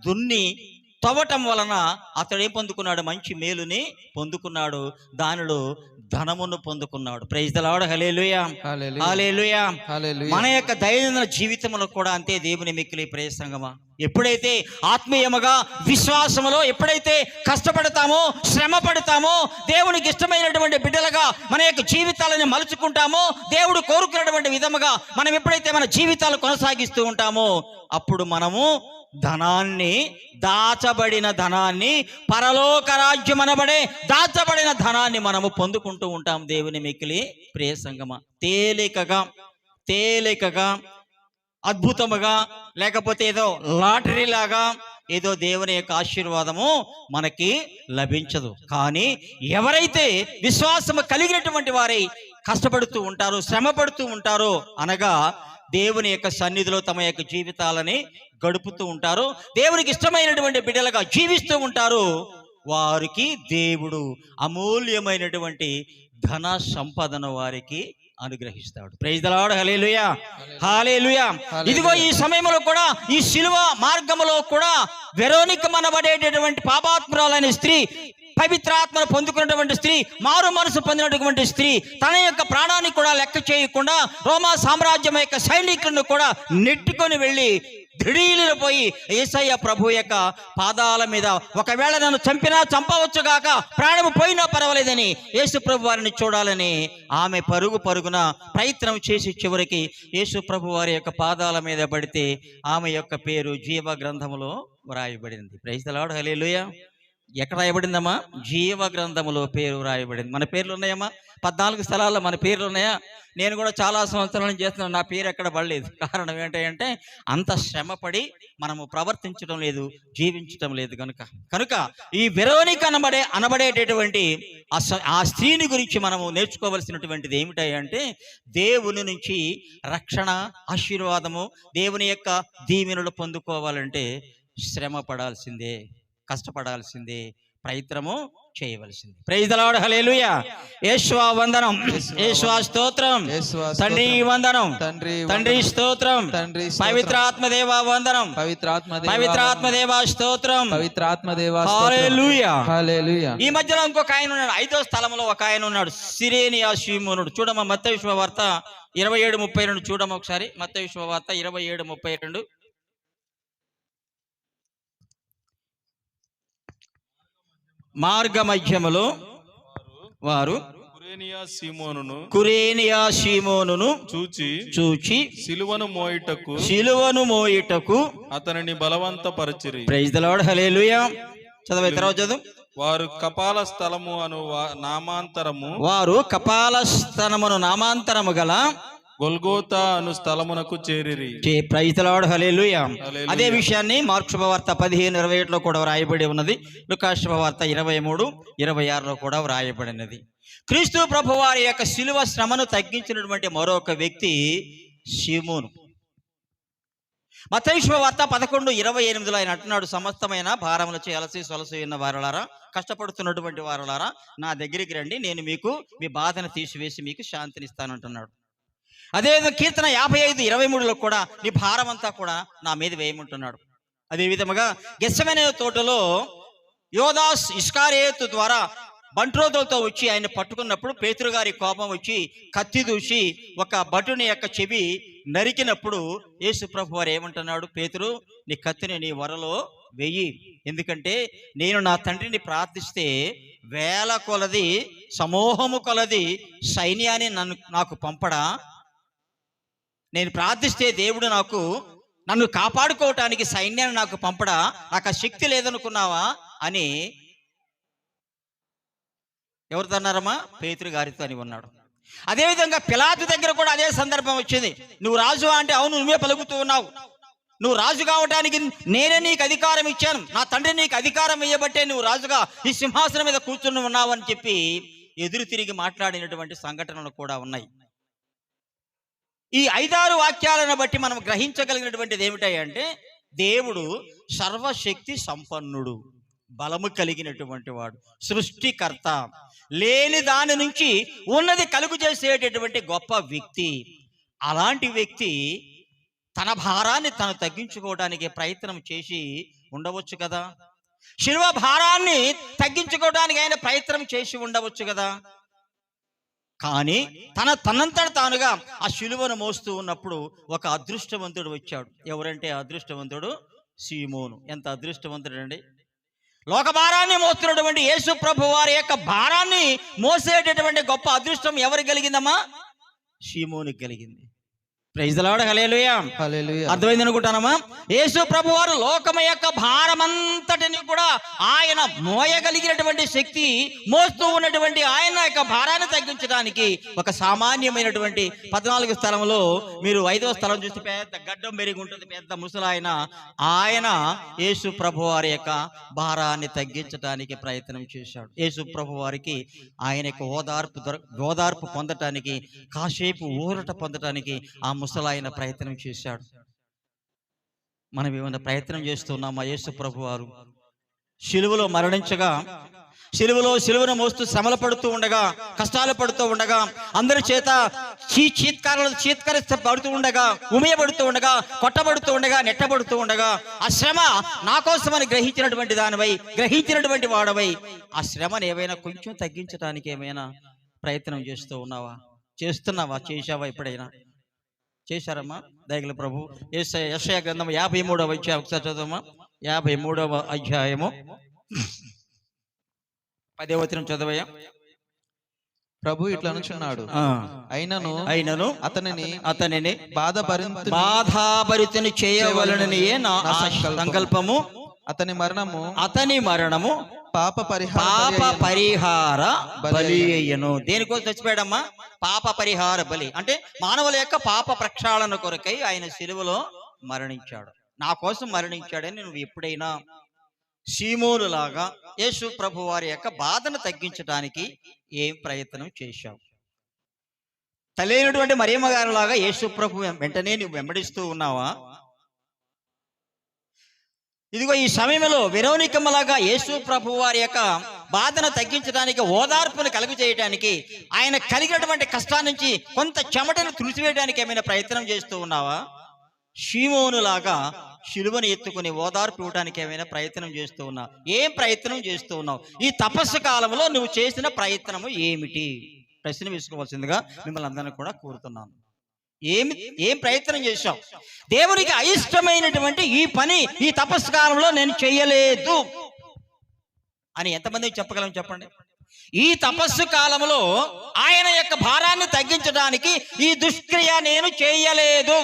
దున్ని తవ్వటం వలన అతడు ఏం పొందుకున్నాడు, మంచి మేలుని పొందుకున్నాడు, దానిలో ధనమును పొందుకున్నాడు. Praise the Lord. Hallelujah, hallelujah. మన యొక్క దైనందిన జీవితంలో కూడా అంతే దేవుని మిక్కిలి ప్రియ సంగమా. ఎప్పుడైతే ఆత్మీయముగా విశ్వాసములో ఎప్పుడైతే కష్టపడతామో, శ్రమ పడతామో, దేవునికి ఇష్టమైనటువంటి బిడ్డలుగా మన యొక్క జీవితాలను మలుచుకుంటామో, దేవుడు కోరుకున్నటువంటి విధముగా మనం ఎప్పుడైతే మన జీవితాలు కొనసాగిస్తూ ఉంటామో అప్పుడు మనము దాచబడిన ధనాన్ని, పరలోక రాజ్యం అనబడే దాచబడిన ధనాన్ని మనము పొందుకుంటూ ఉంటాం. దేవుని మిక్కిలి ప్రియ సంగమా. తేలికగా అద్భుతముగా, లేకపోతే ఏదో లాటరీ లాగా ఏదో దేవుని యొక్క ఆశీర్వాదము మనకి లభించదు. కానీ ఎవరైతే విశ్వాసము కలిగినటువంటి వారై కష్టపడుతూ ఉంటారో, శ్రమ పడుతూ ఉంటారో, అనగా దేవుని యొక్క సన్నిధిలో తమ యొక్క జీవితాలని గడుపుతూ ఉంటారు, దేవునికి ఇష్టమైనటువంటి బిడ్డలుగా జీవిస్తూ ఉంటారు, వారికి దేవుడు అమూల్యమైనటువంటి ధన సంపదను వారికి అనుగ్రహిస్తాడు. Praise the Lord. Hallelujah, hallelujah. ఇదిగో ఈ సమయంలో కూడా ఈ శిలువ మార్గములో కూడా వెరోనిక అనబడేటటువంటి పాపాత్మురాలైన స్త్రీ, పవిత్రాత్మను పొందుకున్నటువంటి స్త్రీ, మారు మనసు పొందినటువంటి స్త్రీ తన యొక్క ప్రాణాన్ని కూడా లెక్క చేయకుండా రోమా సామ్రాజ్యం యొక్క సైనికులను కూడా నెట్టుకొని వెళ్ళి దిఢీలున పోయి యేసయ్య ప్రభు యొక్క పాదాల మీద, ఒకవేళ నన్ను చంపినా చంపవచ్చు గాక, ప్రాణము పోయినా పర్వాలేదని యేసు ప్రభు వారిని చూడాలని ఆమె పరుగున ప్రయత్నం చేసి చివరికి యేసు ప్రభు వారి యొక్క పాదాల మీద పడితే ఆమె యొక్క పేరు జీవ గ్రంథములో వ్రాయబడింది. Praise the Lord. హల్లెలూయా. ఎక్కడ రాయబడిందమ్మా? జీవ గ్రంథములో పేరు రాయబడింది. మన పేర్లు ఉన్నాయమ్మా? 14 స్థలాల్లో మన పేర్లు ఉన్నాయా? నేను కూడా చాలా సంవత్సరాలు చేస్తున్నాను, నా పేరు ఎక్కడ పడలేదు. కారణం ఏంటంటే అంత శ్రమపడి మనము ప్రవర్తించడం లేదు, జీవించడం లేదు కనుక ఈ వెరోనిక అనబడేటటువంటి ఆ స్త్రీని గురించి మనము నేర్చుకోవలసినటువంటిది ఏమిటంటే, దేవుని నుంచి రక్షణ, ఆశీర్వాదము, దేవుని యొక్క దీవెనలు పొందుకోవాలంటే శ్రమ పడాల్సిందే, కష్టపడాల్సిందే, ప్రయత్నము చేయవలసింది. Praise the Lord. Hallelujah. Yeshua వందనం, యేషువా స్తోత్రం, తండ్రి వందనం, తండ్రి స్తోత్రం, పవిత్రాత్మ దేవా వందనం, పవిత్రాత్మ దేవా స్తోత్రం, హల్లెలూయా, హల్లెలూయా. ఈ మధ్యలో ఇంకొక ఆయన ఉన్నాడు, 5వ స్థలంలో ఒక ఆయన ఉన్నాడు, సిరేనియా షీమోనుడు. చూడమ్మా మత్తయి శుభవార్త 27:32 చూడమ్మా ఒకసారి. మత్తయి శుభవార్త 27:32. మార్గ మధ్యములో వారు కురేనియా సీమోనును చూచి సిలువను మోయుటకు అతనిని బలవంతపరచిరి. Praise the Lord. హల్లెలూయా. చదవ తర్వాత చదువు. వారు కపాల స్థలము నామాంతరము గల గొల్గోతా అను స్థలమునకు చేరిరి. Praise the Lord, hallelujah. Hallelujah. అదే విషయాన్ని మార్కు శుభవార్త 15:21లో కూడా వ్రాయబడి ఉన్నది. లూకా శుభవార్త 23:26లో కూడా వ్రాయబడినది. క్రీస్తు ప్రభు వారి యొక్క శిలువ శ్రమను తగ్గించినటువంటి మరొక వ్యక్తి సీమోను. మత్తయి శుభవార్త 11:28లో ఆయన అంటున్నాడు, సమస్తమైన భారములచే అలసి సొలసి ఉన్న వారలారా, కష్టపడుతున్నటువంటి వారలారా, నా దగ్గరికి రండి, నేను మీకు మీ బాధను తీసివేసి మీకు శాంతినిస్తానంటున్నాడు. అదేవిధంగా కీర్తన 55:23లో కూడా నీ భారం అంతా కూడా నా మీద వేయమంటున్నాడు. అదే విధముగా గెత్సెమనే తోటలో యోదాస్ ఇస్కారియోతు ద్వారా బంట్రోతులతో వచ్చి ఆయన పట్టుకున్నప్పుడు పేతురు గారి కోపం వచ్చి కత్తి దూసి ఒక భటుని యొక్క చెవి నరికినప్పుడు యేసు ప్రభు వారు ఏమంటున్నాడు, పేతురు నీ కత్తిని నీ వరలో వెయ్యి, ఎందుకంటే నేను నా తండ్రిని ప్రార్థిస్తే వేల కొలది సమూహము కొలది సైన్యాన్ని నాకు పంపడా, నేను ప్రార్థిస్తే దేవుడు నన్ను కాపాడుకోవటానికి సైన్యాన్ని నాకు పంపడా, నాకు ఆ శక్తి లేదనుకున్నావా అని ఎవరితో అన్నారమ్మా? పేతురు గారితో అని ఉన్నాడు. అదేవిధంగా పిలాతు దగ్గర కూడా అదే సందర్భం వచ్చింది. నువ్వు రాజు అంటే అవును, నువ్వే పలుకుతూ ఉన్నావు, నువ్వు రాజు కావటానికి నేనే నీకు అధికారం ఇచ్చాను, నా తండ్రి నీకు అధికారం ఇవ్వబట్టే నువ్వు రాజుగా ఈ సింహాసనం మీద కూర్చుని ఉన్నావు అని చెప్పి ఎదురు తిరిగి మాట్లాడినటువంటి సంఘటనలు కూడా ఉన్నాయి. ఈ 5-6 వాక్యాలను బట్టి మనం గ్రహించగలిగినటువంటిది ఏమిటంటే, దేవుడు సర్వశక్తి సంపన్నుడు, బలము కలిగినటువంటి వాడు, సృష్టికర్త, లేని దాని నుంచి ఉన్నది కలుగు చేసేటటువంటి గొప్ప వ్యక్తి. అలాంటి వ్యక్తి తన భారాన్ని తను తగ్గించుకోవడానికి ప్రయత్నం చేసి ఉండవచ్చు కదా, శిలువ భారాన్ని తగ్గించుకోవడానికి ఆయన ప్రయత్నం చేసి ఉండవచ్చు కదా. కానీ తనంతట తానుగా ఆ శిలువను మోస్తూ ఉన్నప్పుడు ఒక అదృష్టవంతుడు వచ్చాడు. ఎవరంటే అదృష్టవంతుడు? సీమోను. ఎంత అదృష్టవంతుడు అండి! లోక భారాన్ని మోస్తున్నటువంటి యేసు ప్రభు వారి యొక్క భారాన్ని మోసేటటువంటి గొప్ప అదృష్టం ఎవరికి కలిగిందమ్మా? సీమోనికి కలిగింది. ప్రైజ్ ది లార్డ్, హల్లెలూయా. అర్థమైంది అనుకుంటానమ్మా. యేసు ప్రభు వారు లోకము యొక్క భారమంతటిని కూడా ఆయన మోయగలిగినటువంటి శక్తి, మోస్తూ ఉన్నటువంటి ఆయన యొక్క భారాన్ని తగ్గించడానికి ఒక సామాన్యమైనటువంటి 14 స్థలంలో మీరు 5వ స్థలం చూస్తే పెద్ద గడ్డం పెరిగి ఉంటుంది, పెద్ద ముసలాయన, ఆయన యేసు ప్రభు వారి యొక్క భారాన్ని తగ్గించడానికి ప్రయత్నం చేశాడు. యేసు ప్రభు వారికి ఆయన యొక్క ఓదార్పు పొందటానికి, కాసేపు ఊరట పొందటానికి ఆ ముసలాయన ప్రయత్నం చేశాడు. మనం ఏమైనా ప్రయత్నం చేస్తున్నామా? యేసు ప్రభు వారు శిలువలో మరణించగా, శిలువను మోస్తూ శ్రమలు పడుతూ ఉండగా, కష్టాలు పడుతూ ఉండగా, అందరి చేత చీత్కరిస్తూ ఉండగా, ఉమియబడుతూ ఉండగా, కొట్టబడుతూ ఉండగా, నెట్టబడుతూ ఉండగా, ఆ శ్రమ నా కోసమని గ్రహించినటువంటి వాడవై ఆ శ్రమను ఏమైనా కొంచెం తగ్గించడానికి ఏమైనా ప్రయత్నం చేస్తూ ఉన్నావా? చేస్తున్నావా? చేశావా? ఎప్పుడైనా చేశారమ్మా? దయగల ప్రభు యెషయా గ్రంథం 53వ అధ్యాయం ఒకసారి చదవమ్మా. 53వ అధ్యాయము 10వ వచనం చదవయ్యా. ప్రభు ఇట్లా అనుచున్నాడు, అయినను అతనిని బాధాభరితుని చేయవలనని నా సంకల్పము, అతని మరణము పాప పరిహార బలి అయ్యను. దేనికోసం చచ్చిపోయాడమ్మా? పాప పరిహార బలి అంటే మానవుల యొక్క పాప ప్రక్షాళన కొరకై ఆయన శిలువలో మరణించాడు. నా కోసం మరణించాడని నువ్వు ఎప్పుడైనా సీమోను లాగా యేసు ప్రభు వారి యొక్క బాధను తగ్గించడానికి ఏం ప్రయత్నం చేశావు? తల్లినటువంటి మరియమ్మ గారి లాగా యేసు ప్రభు వెంటనే నువ్వు వెంబడిస్తూ ఉన్నావా? ఇదిగో ఈ సమయంలో వెరోనికమ్మలాగా యేసు ప్రభు వారి యొక్క బాధను తగ్గించడానికి, ఓదార్పును కలుగు చేయడానికి, ఆయన కలిగినటువంటి కష్టాల నుంచి కొంత చెమటను తుడిచివేయడానికి ఏమైనా ప్రయత్నం చేస్తూ ఉన్నావా? సీమోనులాగా శిలువను ఎత్తుకుని ఓదార్పు ఇవ్వడానికి ఏమైనా ప్రయత్నం చేస్తూ ఉన్నావు? ఏం ప్రయత్నం చేస్తూ ఉన్నావు? ఈ తపస్సు కాలంలో నువ్వు చేసిన ప్రయత్నము ఏమిటి? ప్రశ్న వేసుకోవాల్సిందిగా మిమ్మల్ని అందరినీ కూడా కోరుతున్నాను. ఏం ప్రయత్నం చేశావు? దేవునికి అయిష్టమైనటువంటి ఈ పని ఈ తపస్సు కాలంలో నేను చెయ్యలేదు అని ఎంతమందికి చెప్పగలం? చెప్పండి. ఈ తపస్సు కాలంలో ఆయన యొక్క భారాన్ని తగ్గించడానికి ఈ దుష్క్రియ నేను చేయలేదు.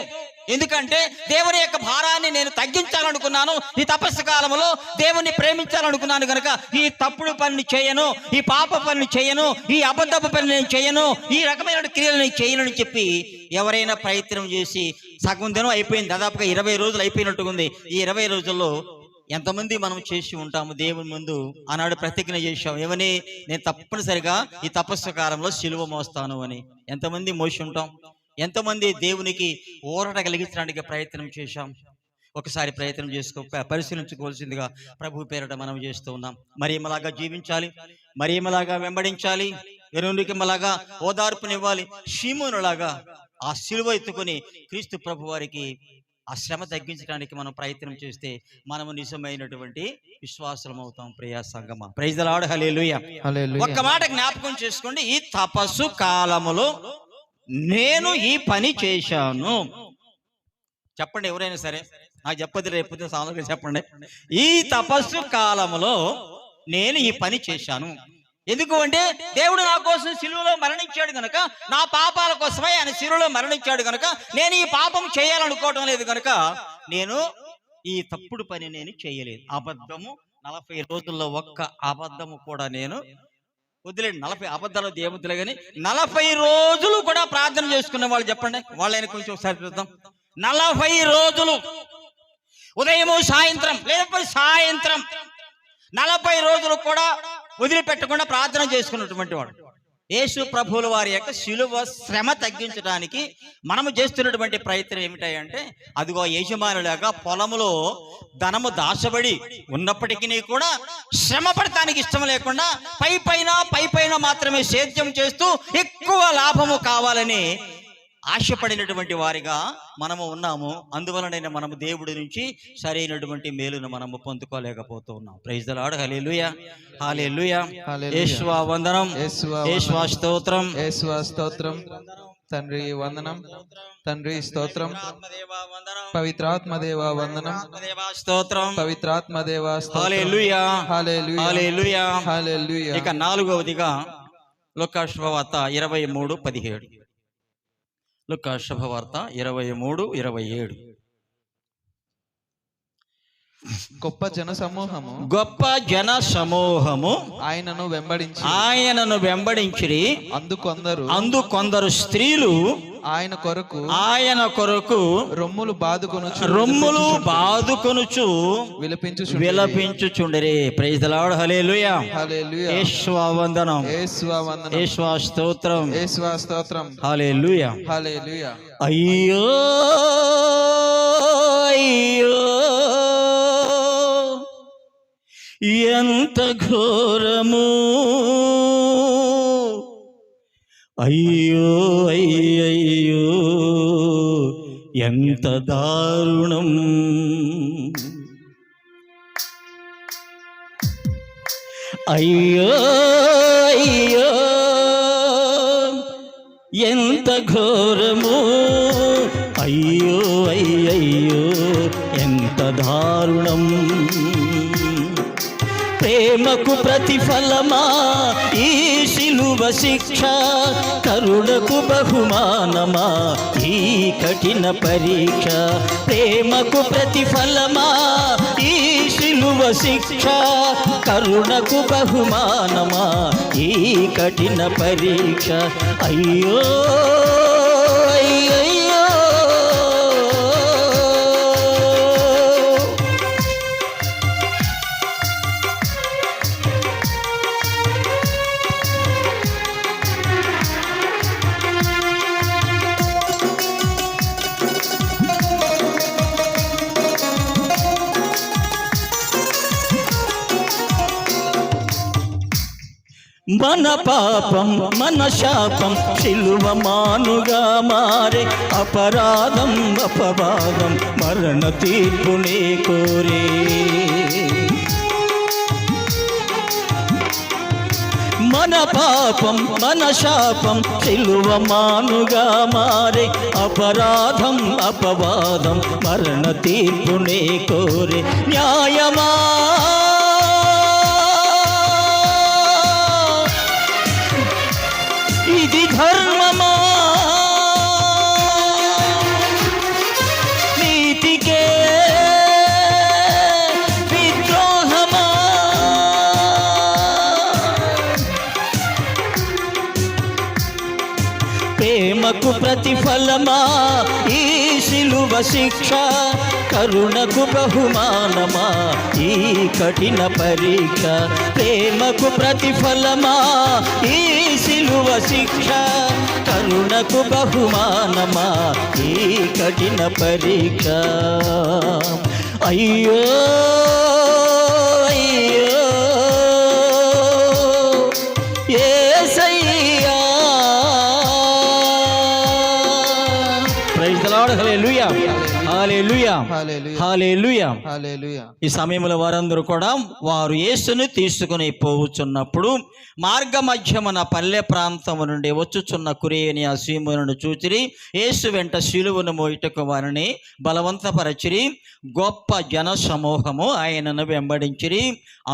ఎందుకంటే దేవుని యొక్క భారాన్ని నేను తగ్గించాలనుకున్నాను. ఈ తపస్సు కాలంలో దేవుని ప్రేమించాలనుకున్నాను కనుక ఈ తప్పుడు పనిని చేయను, ఈ పాప పనిని చేయను, ఈ అబద్ధపు పని నేను చేయను, ఈ రకమైన క్రియలు నేను చేయనని చెప్పి ఎవరైనా ప్రయత్నం చేసి సగం దినం అయిపోయింది, దాదాపుగా 20 రోజులు అయిపోయినట్టుగా ఉంది. ఈ 20 రోజుల్లో ఎంతమంది మనం చేసి ఉంటాము దేవుని ముందు ఆనాడు ప్రతిజ్ఞ చేశాం, ఏమని? నేను తప్పనిసరిగా ఈ తపస్సు కాలంలో సిలువ మోస్తాను అని. ఎంతమంది మోసి ఉంటాం? ఎంతమంది దేవునికి ఊరట కలిగించడానికి ప్రయత్నం చేశాం? ఒకసారి ప్రయత్నం పరిశీలించుకోవాల్సిందిగా ప్రభు పేరట మనం చేస్తూ ఉన్నాం. మరియమ్మలాగా జీవించాలి, మరియమ్మలాగా వెంబడించాలి, ఎరునికిమ్మలాగా ఓదార్పునివ్వాలి, షీమోనులాగా ఆ సిలువ ఎత్తుకొని క్రీస్తు ప్రభు వారికి ఆ శ్రమ తగ్గించడానికి మనం ప్రయత్నం చేస్తే మనము నిజమైనటువంటి విశ్వాసం అవుతాం. ప్రియా సంగమా, ప్రైజ్ ది లార్డ్, హల్లెలూయా. ఒక్క మాట జ్ఞాపకం చేసుకోండి, ఈ తపస్సు కాలములో నేను ఈ పని చేశాను. చెప్పండి, ఎవరైనా సరే, నాకు చెప్పదు, రేపు సామాన్యులు చెప్పండి. ఈ తపస్సు కాలములో నేను ఈ పని చేశాను. ఎందుకు అంటే దేవుడు నా కోసం సిలువలో మరణించాడు కనుక, నా పాపాల కోసమై ఆయన సిలువలో మరణించాడు కనుక నేను ఈ పాపం చేయాలనుకోవటం లేదు కనుక నేను ఈ తప్పుడు పని నేను చేయలేదు. అబద్ధము 40 రోజుల్లో ఒక్క అబద్ధము కూడా నేను వదిలేండి. 40 అబద్ధాలు దేవుతులే కానీ 40 రోజులు కూడా ప్రార్థన చేసుకునే వాళ్ళు చెప్పండి, వాళ్ళైనా కొంచెం ఒకసారి చూద్దాం. 40 రోజులు ఉదయము సాయంత్రం, లేకపోతే సాయంత్రం 40 రోజులు కూడా వదిలిపెట్టకుండా ప్రార్థన చేసుకున్నటువంటి వాడు. యేసు ప్రభువుల వారి యొక్క శిలువ శ్రమ తగ్గించడానికి మనము చేస్తున్నటువంటి ప్రయత్నం ఏమిటంటే, అదిగో యజమానులాగా పొలములో ధనము దాచబడి ఉన్నప్పటికీ కూడా శ్రమ పడటానికి ఇష్టం లేకుండా పైపైన మాత్రమే సేద్యం చేస్తూ ఎక్కువ లాభము కావాలని ఆశపడినటువంటి వారిగా మనము ఉన్నాము. అందువలన మనము దేవుడి నుంచి సరైనటువంటి మేలును మనము పొందుకోలేకపోతూ ఉన్నాం. Praise the Lord, hallelujah, hallelujah. Yeshua వందనం, యేసువా స్తోత్రం, యేసువా స్తోత్రం. తండ్రి వందనం, తండ్రి స్తోత్రం. పవిత్రాత్మదేవ వందనం, స్తోత్రం, పవిత్రాత్మదేవ స్తోత్రం. హల్లెలూయా, హల్లెలూయా, హల్లెలూయా, హల్లెలూయా. ఇక 4వదిగా లూకా శుభవార్త 23:17. లూకా శుభవార్త 23:27. గొప్ప జన సమూహము ఆయనను వెంబడించిరి. అందుకొందరు స్త్రీలు ఆయన కొరకు రొమ్ములు బాదుకొనుచు విలపించుచుండిరి. Praise the Lord, hallelujah, hallelujah. Yeshua వందనం, యేసువా స్తోత్రం, యేసువా స్తోత్రం. హల్లెలూయా, హల్లెలూయా. అయ్యో అయ్యో ఎంత ఘోరము, అయ్యో అయ్యయ్యో ఎంత దారుణం, అయ్యో అయ్యో ఎంత ఘోరము, అయ్యో అయ్యయ్యో ఎంత దారుణం. ప్రేమకు ప్రతిఫలమా ఈ శిలువ శిక్ష, కరుణకు బహుమానమా ఈ కఠిన పరీక్ష. ప్రేమకు ప్రతిఫలమా ఈ శిలువ శిక్ష, కరుణకు బహుమానమా ఈ కఠిన పరీక్ష. అయ్యో అయ్యయ్యో మన పాపం మన శాపం శిలువ మానుగా మారే, అపరాధం అపవాదం మరణ తీర్పునే కోరే. మన పాపం మన శాపం శిలువ మానుగా మారే, అపరాధం అపవాదం మరణ తీర్పునే కోరే. ప్రేమకు ప్రతిఫలమా ఈ శిలువ శిక్ష, కరుణకు బహుమానమా ఈ కఠిన పరీక్ష. ప్రేమకు ప్రతిఫలమా ఈ శిలువ శిక్ష, కరుణకు బహుమానమా ఈ కఠిన పరీక్ష. అయ్యో అయ్యో Yesayya. Praise the Lord. Hallelujah hallelujah hallelujah hallelujah. Hallelujah. ఈ సమయంలో వారందరూ కూడా వారు యేసును తీసుకుని పోవుచున్నప్పుడు మార్గ మధ్యమున పల్లె ప్రాంతము నుండి వచ్చుచున్న కురేని ఆ సీమోనును చూచిరి. యేసు వెంట శిలువను మోయుటకు వారిని బలవంతపరచిరి. గొప్ప జన సమూహము ఆయనను వెంబడించిరి.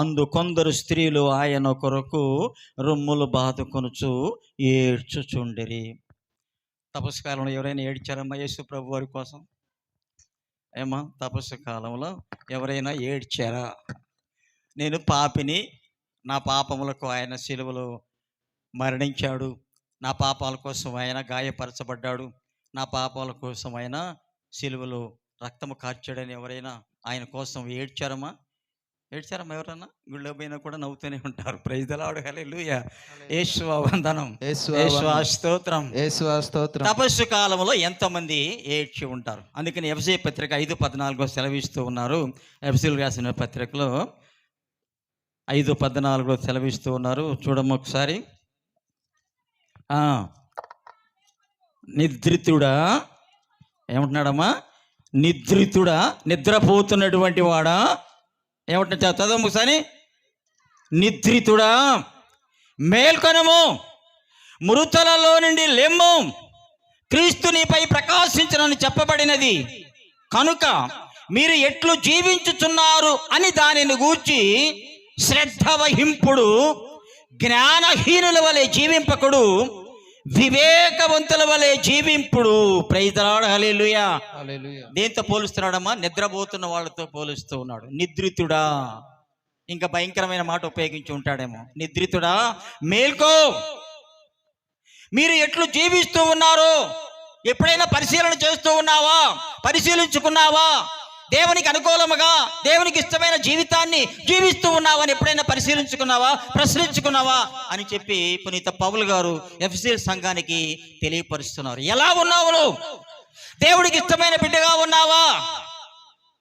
అందు కొందరు స్త్రీలు ఆయన కొరకు రొమ్ములు బాదుకొనుచు ఏడ్చుచుండిరి. తపస్సు కాలంలో ఎవరైనా ఏడ్చారమ్మా యేసు ప్రభు వారి కోసం? ఏమా తపస్సు కాలంలో ఎవరైనా ఏడ్చారా? నేను పాపిని, నా పాపములకు ఆయన శిలువలో మరణించాడు, నా పాపాల కోసం ఆయన గాయపరచబడ్డాడు, నా పాపాల కోసం ఆయన శిలువలో రక్తము కార్చాడని ఎవరైనా ఆయన కోసం ఏడ్చారమ్మా? ఏడ్చారమ్మా? ఎవరన్నా గుళ్ళో పోయినా కూడా నవ్వుతూనే ఉంటారు. Praise the Lord. Hallelujah. Yeshua వందనం, యేసువా స్తోత్రం, యేసువా స్తోత్రం. తపస్సు కాలంలో ఎంతమంది ఏడ్చి ఉంటారు? అందుకని ఎఫెసీ పత్రిక 5:14 సెలవిస్తూ ఉన్నారు. ఎఫెసీలు రాసిన పత్రికలో 5:14 సెలవిస్తూ ఉన్నారు. చూడమ్మ ఒకసారి. నిద్రితుడా ఏమంటున్నాడమ్మా? నిద్రితుడా, నిద్రపోతున్నటువంటి వాడా ఏమంటున్నా చదవము ఒకసారి. నిద్రితుడా మేల్కొనము, మృతులలో నుండి లెమ్ము, క్రీస్తు నీపై ప్రకాశించునని చెప్పబడినది కనుక మీరు ఎట్లు జీవించుచున్నారు అని దానిని గూర్చి శ్రద్ధ వహింపుడు. జ్ఞానహీనుల వలె జీవింపకుడు, వివేకవంతుల వలె జీవింపుడు. Praise the Lord. Hallelujah. Hallelujah. దేంతో పోలుస్తున్నాడమ్మా? నిద్రపోతున్న వాళ్ళతో పోలుస్తూ ఉన్నాడు. నిద్రితుడా, ఇంకా భయంకరమైన మాట ఉపయోగించి ఉంటాడేమో. నిద్రితుడా మేల్కో, మీరు ఎట్లు జీవిస్తూ ఉన్నారు ఎప్పుడైనా పరిశీలన చేస్తూ ఉన్నావా? పరిశీలించుకున్నావా? దేవునికి అనుకూలముగా, దేవునికి ఇష్టమైన జీవితాన్ని జీవిస్తూ ఉన్నావా అని ఎప్పుడైనా పరిశీలించుకున్నావా, ప్రశ్నించుకున్నావా అని చెప్పి పునీత పౌలు గారు ఎఫెసీ సంఘానికి తెలియపరుస్తున్నారు. ఎలా ఉన్నావు నువ్వు? దేవుడికి ఇష్టమైన బిడ్డగా ఉన్నావా?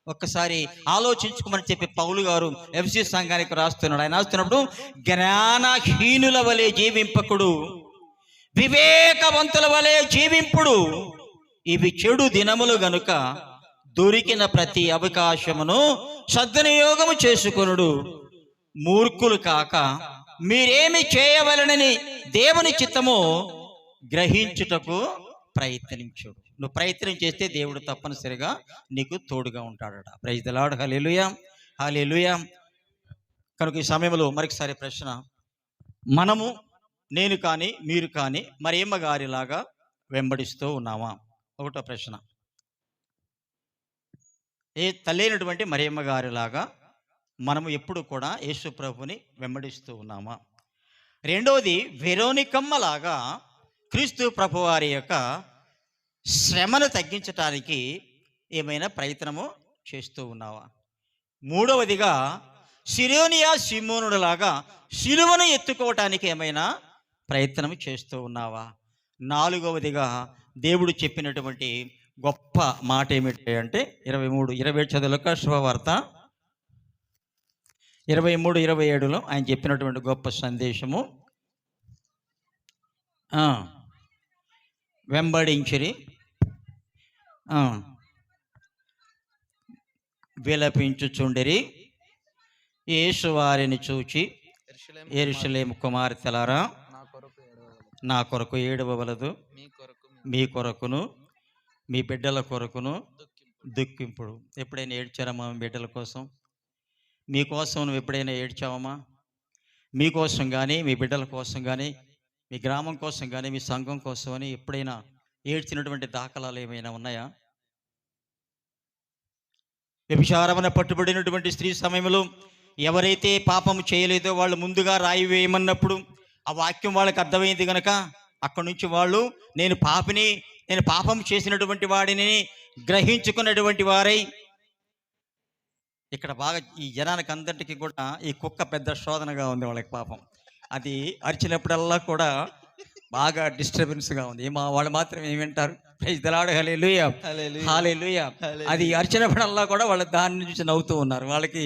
ఒక్కసారి ఆలోచించుకోమని చెప్పి పౌలు గారు ఎఫెసీ సంఘానికి రాస్తున్నాడు. ఆయన రాస్తున్నప్పుడు జ్ఞానహీనుల వలె జీవింపకుడు, వివేకవంతుల వలె జీవింపుడు. ఇవి చెడు దినములు గనుక దొరికిన ప్రతి అవకాశమును సద్వినియోగము చేసుకొనుడు. మూర్ఖులు కాక మీరేమి చేయవలనని దేవుని చిత్తము గ్రహించుటకు ప్రయత్నించుడు. నువ్వు ప్రయత్నం చేస్తే దేవుడు తప్పనిసరిగా నీకు తోడుగా ఉంటాడట. Praise the Lord. Hallelujah hallelujah. కనుక ఈ సమయంలో మరొకసారి ప్రశ్న, మనము, నేను కానీ మీరు కానీ మరియమ్మ గారిలాగా వెంబడిస్తూ ఉన్నామా? ఒకటో ప్రశ్న. ఏ తల్లైనటువంటి మరియమ్మ గారిలాగా మనము ఎప్పుడు కూడా యేసు ప్రభుని వెంబడిస్తూ ఉన్నామా? రెండవది, వెరోనికమ్మలాగా క్రీస్తు ప్రభు వారి యొక్క శ్రమను తగ్గించటానికి ఏమైనా ప్రయత్నము చేస్తూ ఉన్నావా? మూడవదిగా, సిరోనియా సీమోనుడిలాగా శిలువను ఎత్తుకోవటానికి ఏమైనా ప్రయత్నం చేస్తూ ఉన్నావా? నాలుగవదిగా, దేవుడు చెప్పినటువంటి గొప్ప మాట ఏమిటి అంటే 23-27 చదువులకు శుభవార్త 23-27లో ఆయన చెప్పినటువంటి గొప్ప సందేశము. వెంబడించిరి, విలపించుచుండిరి. యేసు వారిని చూచి, యెరూషలేము కుమార్తెలారా, నా కొరకు ఏడవవలదు, మీ కొరకును మీ బిడ్డల కొరకును దుఃఖింపుడు. ఎప్పుడైనా ఏడ్చారమ్మా మీ బిడ్డల కోసం? మీకోసం నువ్వు ఎప్పుడైనా ఏడ్చావమ్మా? మీకోసం కానీ, మీ బిడ్డల కోసం కానీ, మీ గ్రామం కోసం కానీ, మీ సంఘం కోసం అని ఎప్పుడైనా ఏడ్చినటువంటి దాఖలాలు ఏమైనా ఉన్నాయా? వ్యభిచారమున పట్టుబడినటువంటి స్త్రీ సమయంలో ఎవరైతే పాపము చేయలేదో వాళ్ళు ముందుగా రాయి వేయమన్నప్పుడు ఆ వాక్యం వాళ్ళకి అర్థమైంది కనుక అక్కడి నుంచి వాళ్ళు నేను పాపిని, నేను పాపం చేసినటువంటి వాడిని గ్రహించుకున్నటువంటి వారై, ఇక్కడ బాగా ఈ జనానికి అందరికీ కూడా ఈ కుక్క పెద్ద శోధనగా ఉంది వాళ్ళకి పాపం. అది అరిచినప్పుడల్లా కూడా బాగా డిస్టర్బెన్స్గా ఉంది. వాళ్ళు మాత్రం ఏమి వింటారు? ప్రైజ్ ది లార్డ్, హల్లెలూయా, హల్లెలూయా. అది అరిచినప్పుడల్లా కూడా వాళ్ళు దాని నుంచి నవ్వుతూ ఉన్నారు. వాళ్ళకి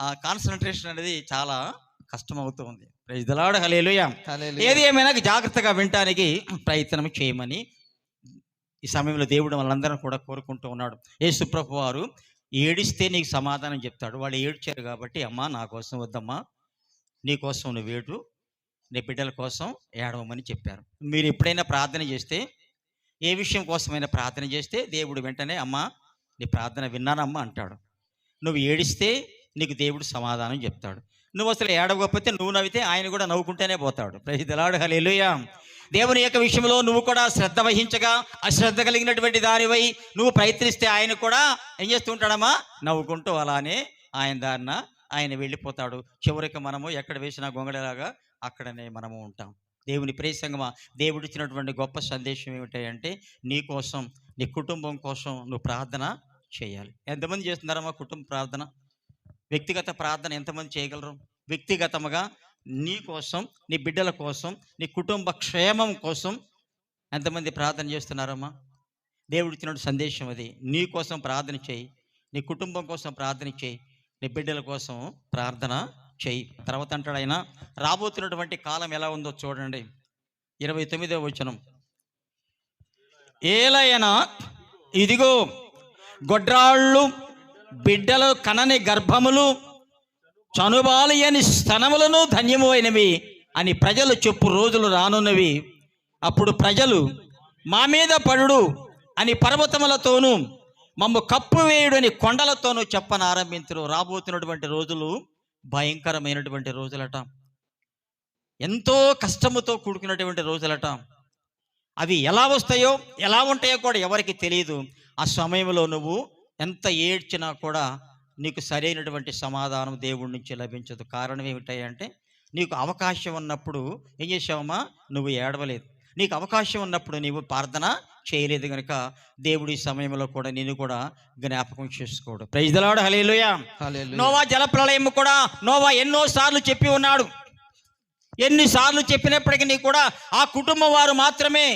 ఆ కాన్సన్ట్రేషన్ అనేది చాలా కష్టం అవుతూ ఉంది. ప్రైజ్ ది లార్డ్, హల్లెలూయా. ఏది ఏమైనా జాగ్రత్తగా వినటానికి ప్రయత్నం చేయమని ఈ సమయంలో దేవుడు వాళ్ళందరూ కూడా కోరుకుంటూ ఉన్నాడు. యేసు ప్రభువు వారు ఏడిస్తే నీకు సమాధానం చెప్తాడు. వాళ్ళు ఏడ్చారు కాబట్టి, అమ్మా నా కోసం వద్దమ్మా, నీ కోసం నువ్వు ఏడు, నీ బిడ్డల కోసం ఏడవమని చెప్పారు. మీరు ఎప్పుడైనా ప్రార్థన చేస్తే, ఏ విషయం కోసమైనా ప్రార్థన చేస్తే దేవుడు వెంటనే అమ్మా నీ ప్రార్థన విన్నానమ్మా అంటాడు. నువ్వు ఏడిస్తే నీకు దేవుడు సమాధానం చెప్తాడు. నువ్వు అసలు ఏడవకపోతే, నువ్వు నవ్వితే ఆయన కూడా నవ్వుకుంటేనే పోతాడు. ప్రైజ్ ది లార్డ్, హల్లెలూయా. దేవుని యొక్క విషయంలో నువ్వు కూడా శ్రద్ధ వహించగా, అశ్రద్ధ కలిగినటువంటి దానివై నువ్వు ప్రయత్నిస్తే ఆయన కూడా ఏం చేస్తూ ఉంటాడమ్మా? నవ్వుకుంటూ అలానే ఆయన దారిన ఆయన వెళ్ళిపోతాడు. చివరికి మనము ఎక్కడ వేసినా గొంగళలాగా అక్కడనే మనము ఉంటాం. దేవుని ప్రియ సంగమా, దేవుడు ఇచ్చినటువంటి గొప్ప సందేశం ఏమిటంటే, నీ కోసం, నీ కుటుంబం కోసం నువ్వు ప్రార్థన చేయాలి. ఎంతమంది చేస్తున్నారమ్మా కుటుంబ ప్రార్థన? వ్యక్తిగత ప్రార్థన ఎంతమంది చేయగలరు? వ్యక్తిగతముగా నీ కోసం, నీ బిడ్డల కోసం, నీ కుటుంబ క్షేమం కోసం ఎంతమంది ప్రార్థన చేస్తున్నారమ్మా? దేవుడు ఇచ్చినటువంటి సందేశం అది. నీ కోసం ప్రార్థన చేయి, నీ కుటుంబం కోసం ప్రార్థన చేయి, నీ బిడ్డల కోసం ప్రార్థన చేయి. తర్వాత అంటాడు ఆయన, రాబోతున్నటువంటి కాలం ఎలా ఉందో చూడండి. 29వ వచనం, ఏలయనా ఇదిగో గొడ్రాళ్ళు, బిడ్డలు కనని గర్భములు, చనుబాలియని స్తనములను ధన్యము అయినవి అని ప్రజలు చెప్పు రోజులు రానున్నవి. అప్పుడు ప్రజలు మా మీద పడుడు అని పర్వతములతోనూ, మమ్ము కప్పు వేయుడని కొండలతోనూ చెప్పనారంభించరు. రాబోతున్నటువంటి రోజులు భయంకరమైనటువంటి రోజులట, ఎంతో కష్టముతో కూడుకున్నటువంటి రోజులట. అవి ఎలా వస్తాయో, ఎలా ఉంటాయో కూడా ఎవరికి తెలియదు. ఆ సమయంలో నువ్వు ఎంత ఏడ్చినా కూడా నీకు సరైనటువంటి సమాధానం దేవుడి నుంచి లభించదు. కారణం ఏమిటంటే, నీకు అవకాశం ఉన్నప్పుడు ఏం చేసావమ్మా? నువ్వు ఏడవలేదు. నీకు అవకాశం ఉన్నప్పుడు నీవు ప్రార్థన చేయలేదు కనుక దేవుడి సమయంలో కూడా నేను కూడా జ్ఞాపకం చేసుకోడు. Praise the Lord, hallelujah. నోవా జలప్రళయం కూడా నోవా ఎన్నోసార్లు చెప్పి ఉన్నాడు. ఎన్నిసార్లు చెప్పినప్పటికీ కూడా ఆ కుటుంబం వారు మాత్రమే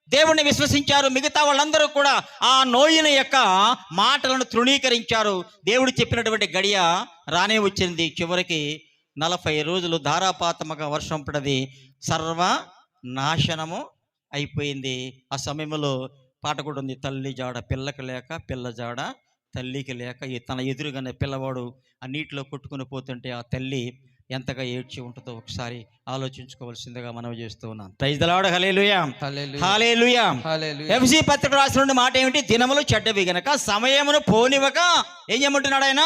దేవుణ్ణి విశ్వసించారు. మిగతా వాళ్ళందరూ కూడా ఆ నోయిన యొక్క మాటలను తృణీకరించారు. దేవుడు చెప్పినటువంటి గడియ రానే వచ్చింది. చివరికి 40 రోజులు ధారాపాతముగా వర్షం పడది, సర్వ నాశనము అయిపోయింది. ఆ సమయంలో పాట కూడా ఉంది, తల్లి జాడ పిల్లకి లేక, పిల్ల జాడ తల్లికి లేక. తన ఎదురుగానే పిల్లవాడు ఆ నీటిలో కొట్టుకుని పోతుంటే ఆ తల్లి ఎంతగా ఏడ్చి ఉంటుందో ఒకసారి ఆలోచించుకోవాల్సిందిగా మనం చేస్తూ ఉన్నాం. ప్రైజ్ ది లార్డ్, హల్లెలూయా, హల్లెలూయా. ఎఫెసీ పత్రిక రాసిన మాట ఏమిటి? దినములు చెడ్డవి గనక సమయమును పోనివ్వక ఏం చేయమంటున్నాడు ఆయన?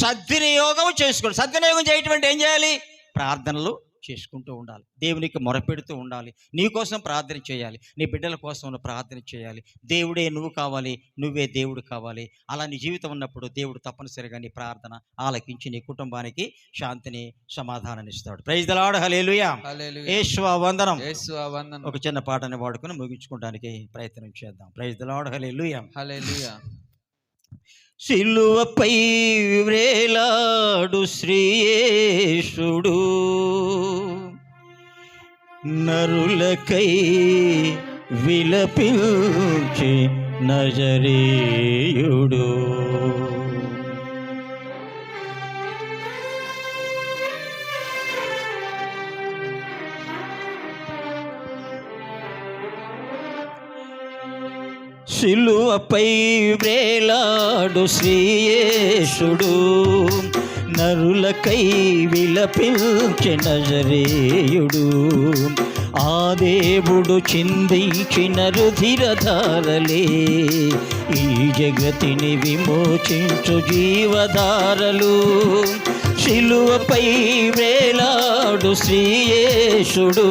సద్వినియోగం చేసుకోండి. సద్వినియోగం చేయటం ఏం చేయాలి? ప్రార్థనలు చేసుకుంటూ ఉండాలి, దేవునికి మొరపెడుతూ ఉండాలి, నీ కోసం ప్రార్థన చేయాలి, నీ బిడ్డల కోసం ప్రార్థన చేయాలి. దేవుడే నువ్వు కావాలి, నువ్వే దేవుడు కావాలి. అలా నీ జీవితం ఉన్నప్పుడు దేవుడు తప్పనిసరిగా నీ ప్రార్థన ఆలకించి నీ కుటుంబానికి శాంతిని, సమాధానాన్ని ఇస్తాడు. Praise the Lord, hallelujah, Yeshua వందనం. ఒక చిన్న పాటని వాడుకొని ముగించుకోవడానికి ప్రయత్నం చేద్దాం. Praise the Lord, hallelujah, hallelujah. సిలువపై వ్రేలాడు శ్రీయేసుడు, నరులకై విలపించి నజరేయుడు. సిలువపై వ్రేలాడు శ్రీయేసుడు, నరులకై విలపించి నజరేయుడు. ఆ దేవుడు చిందించిన రుధిరధారలే ఈ జగతిని విమోచించు జీవధారలు. సిలువపై వ్రేలాడు శ్రీయేసుడు.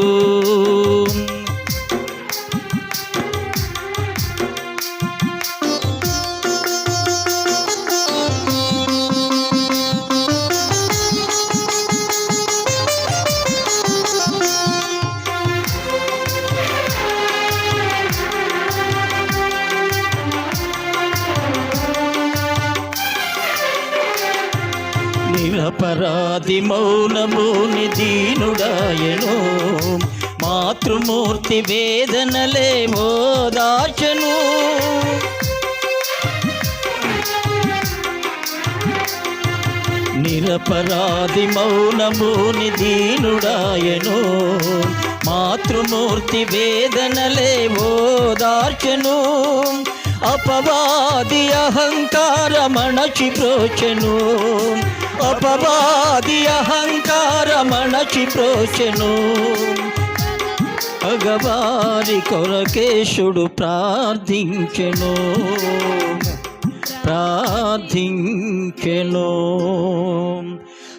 అపవాది మౌనముని దీనుడాయను, మాతృమూర్తి వేదనలే ఓదార్చెను. నిరపరాధి మౌనముని దీనుడాయను, మాతృమూర్తి వేదనలే ఓదార్చెను. అపవాది అహంకారమణచి ప్రోచెను, అపవాది అహంకారమణచి ప్రోచెను. భగవారి కొరకేశుడు ప్రార్థించెను, ప్రార్థించెను.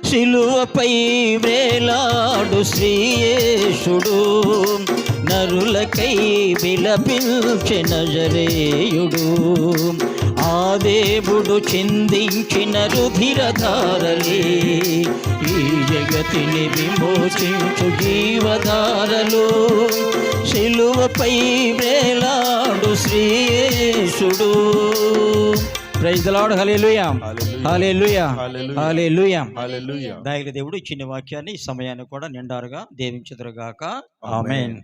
శిలువపై వ్రేలాడు శ్రీయేశుడు, నరులకై విలపించె నజరేయుడు. ఆ దేవుడు చిందించిన రుధిరధారలే ఈ జగతిని విమోచించు జీవధారలు. శిలువపై వ్రేలాడు శ్రీయేశుడు. Praise the Lord. Hallelujah, hallelujah, hallelujah. Hallelujah. దయగల దేవుడు ఇచ్చిన వాక్యాన్ని ఈ సమయాన్ని కూడా నిండారుగా దీవించుదురుగాక. ఆమేన్.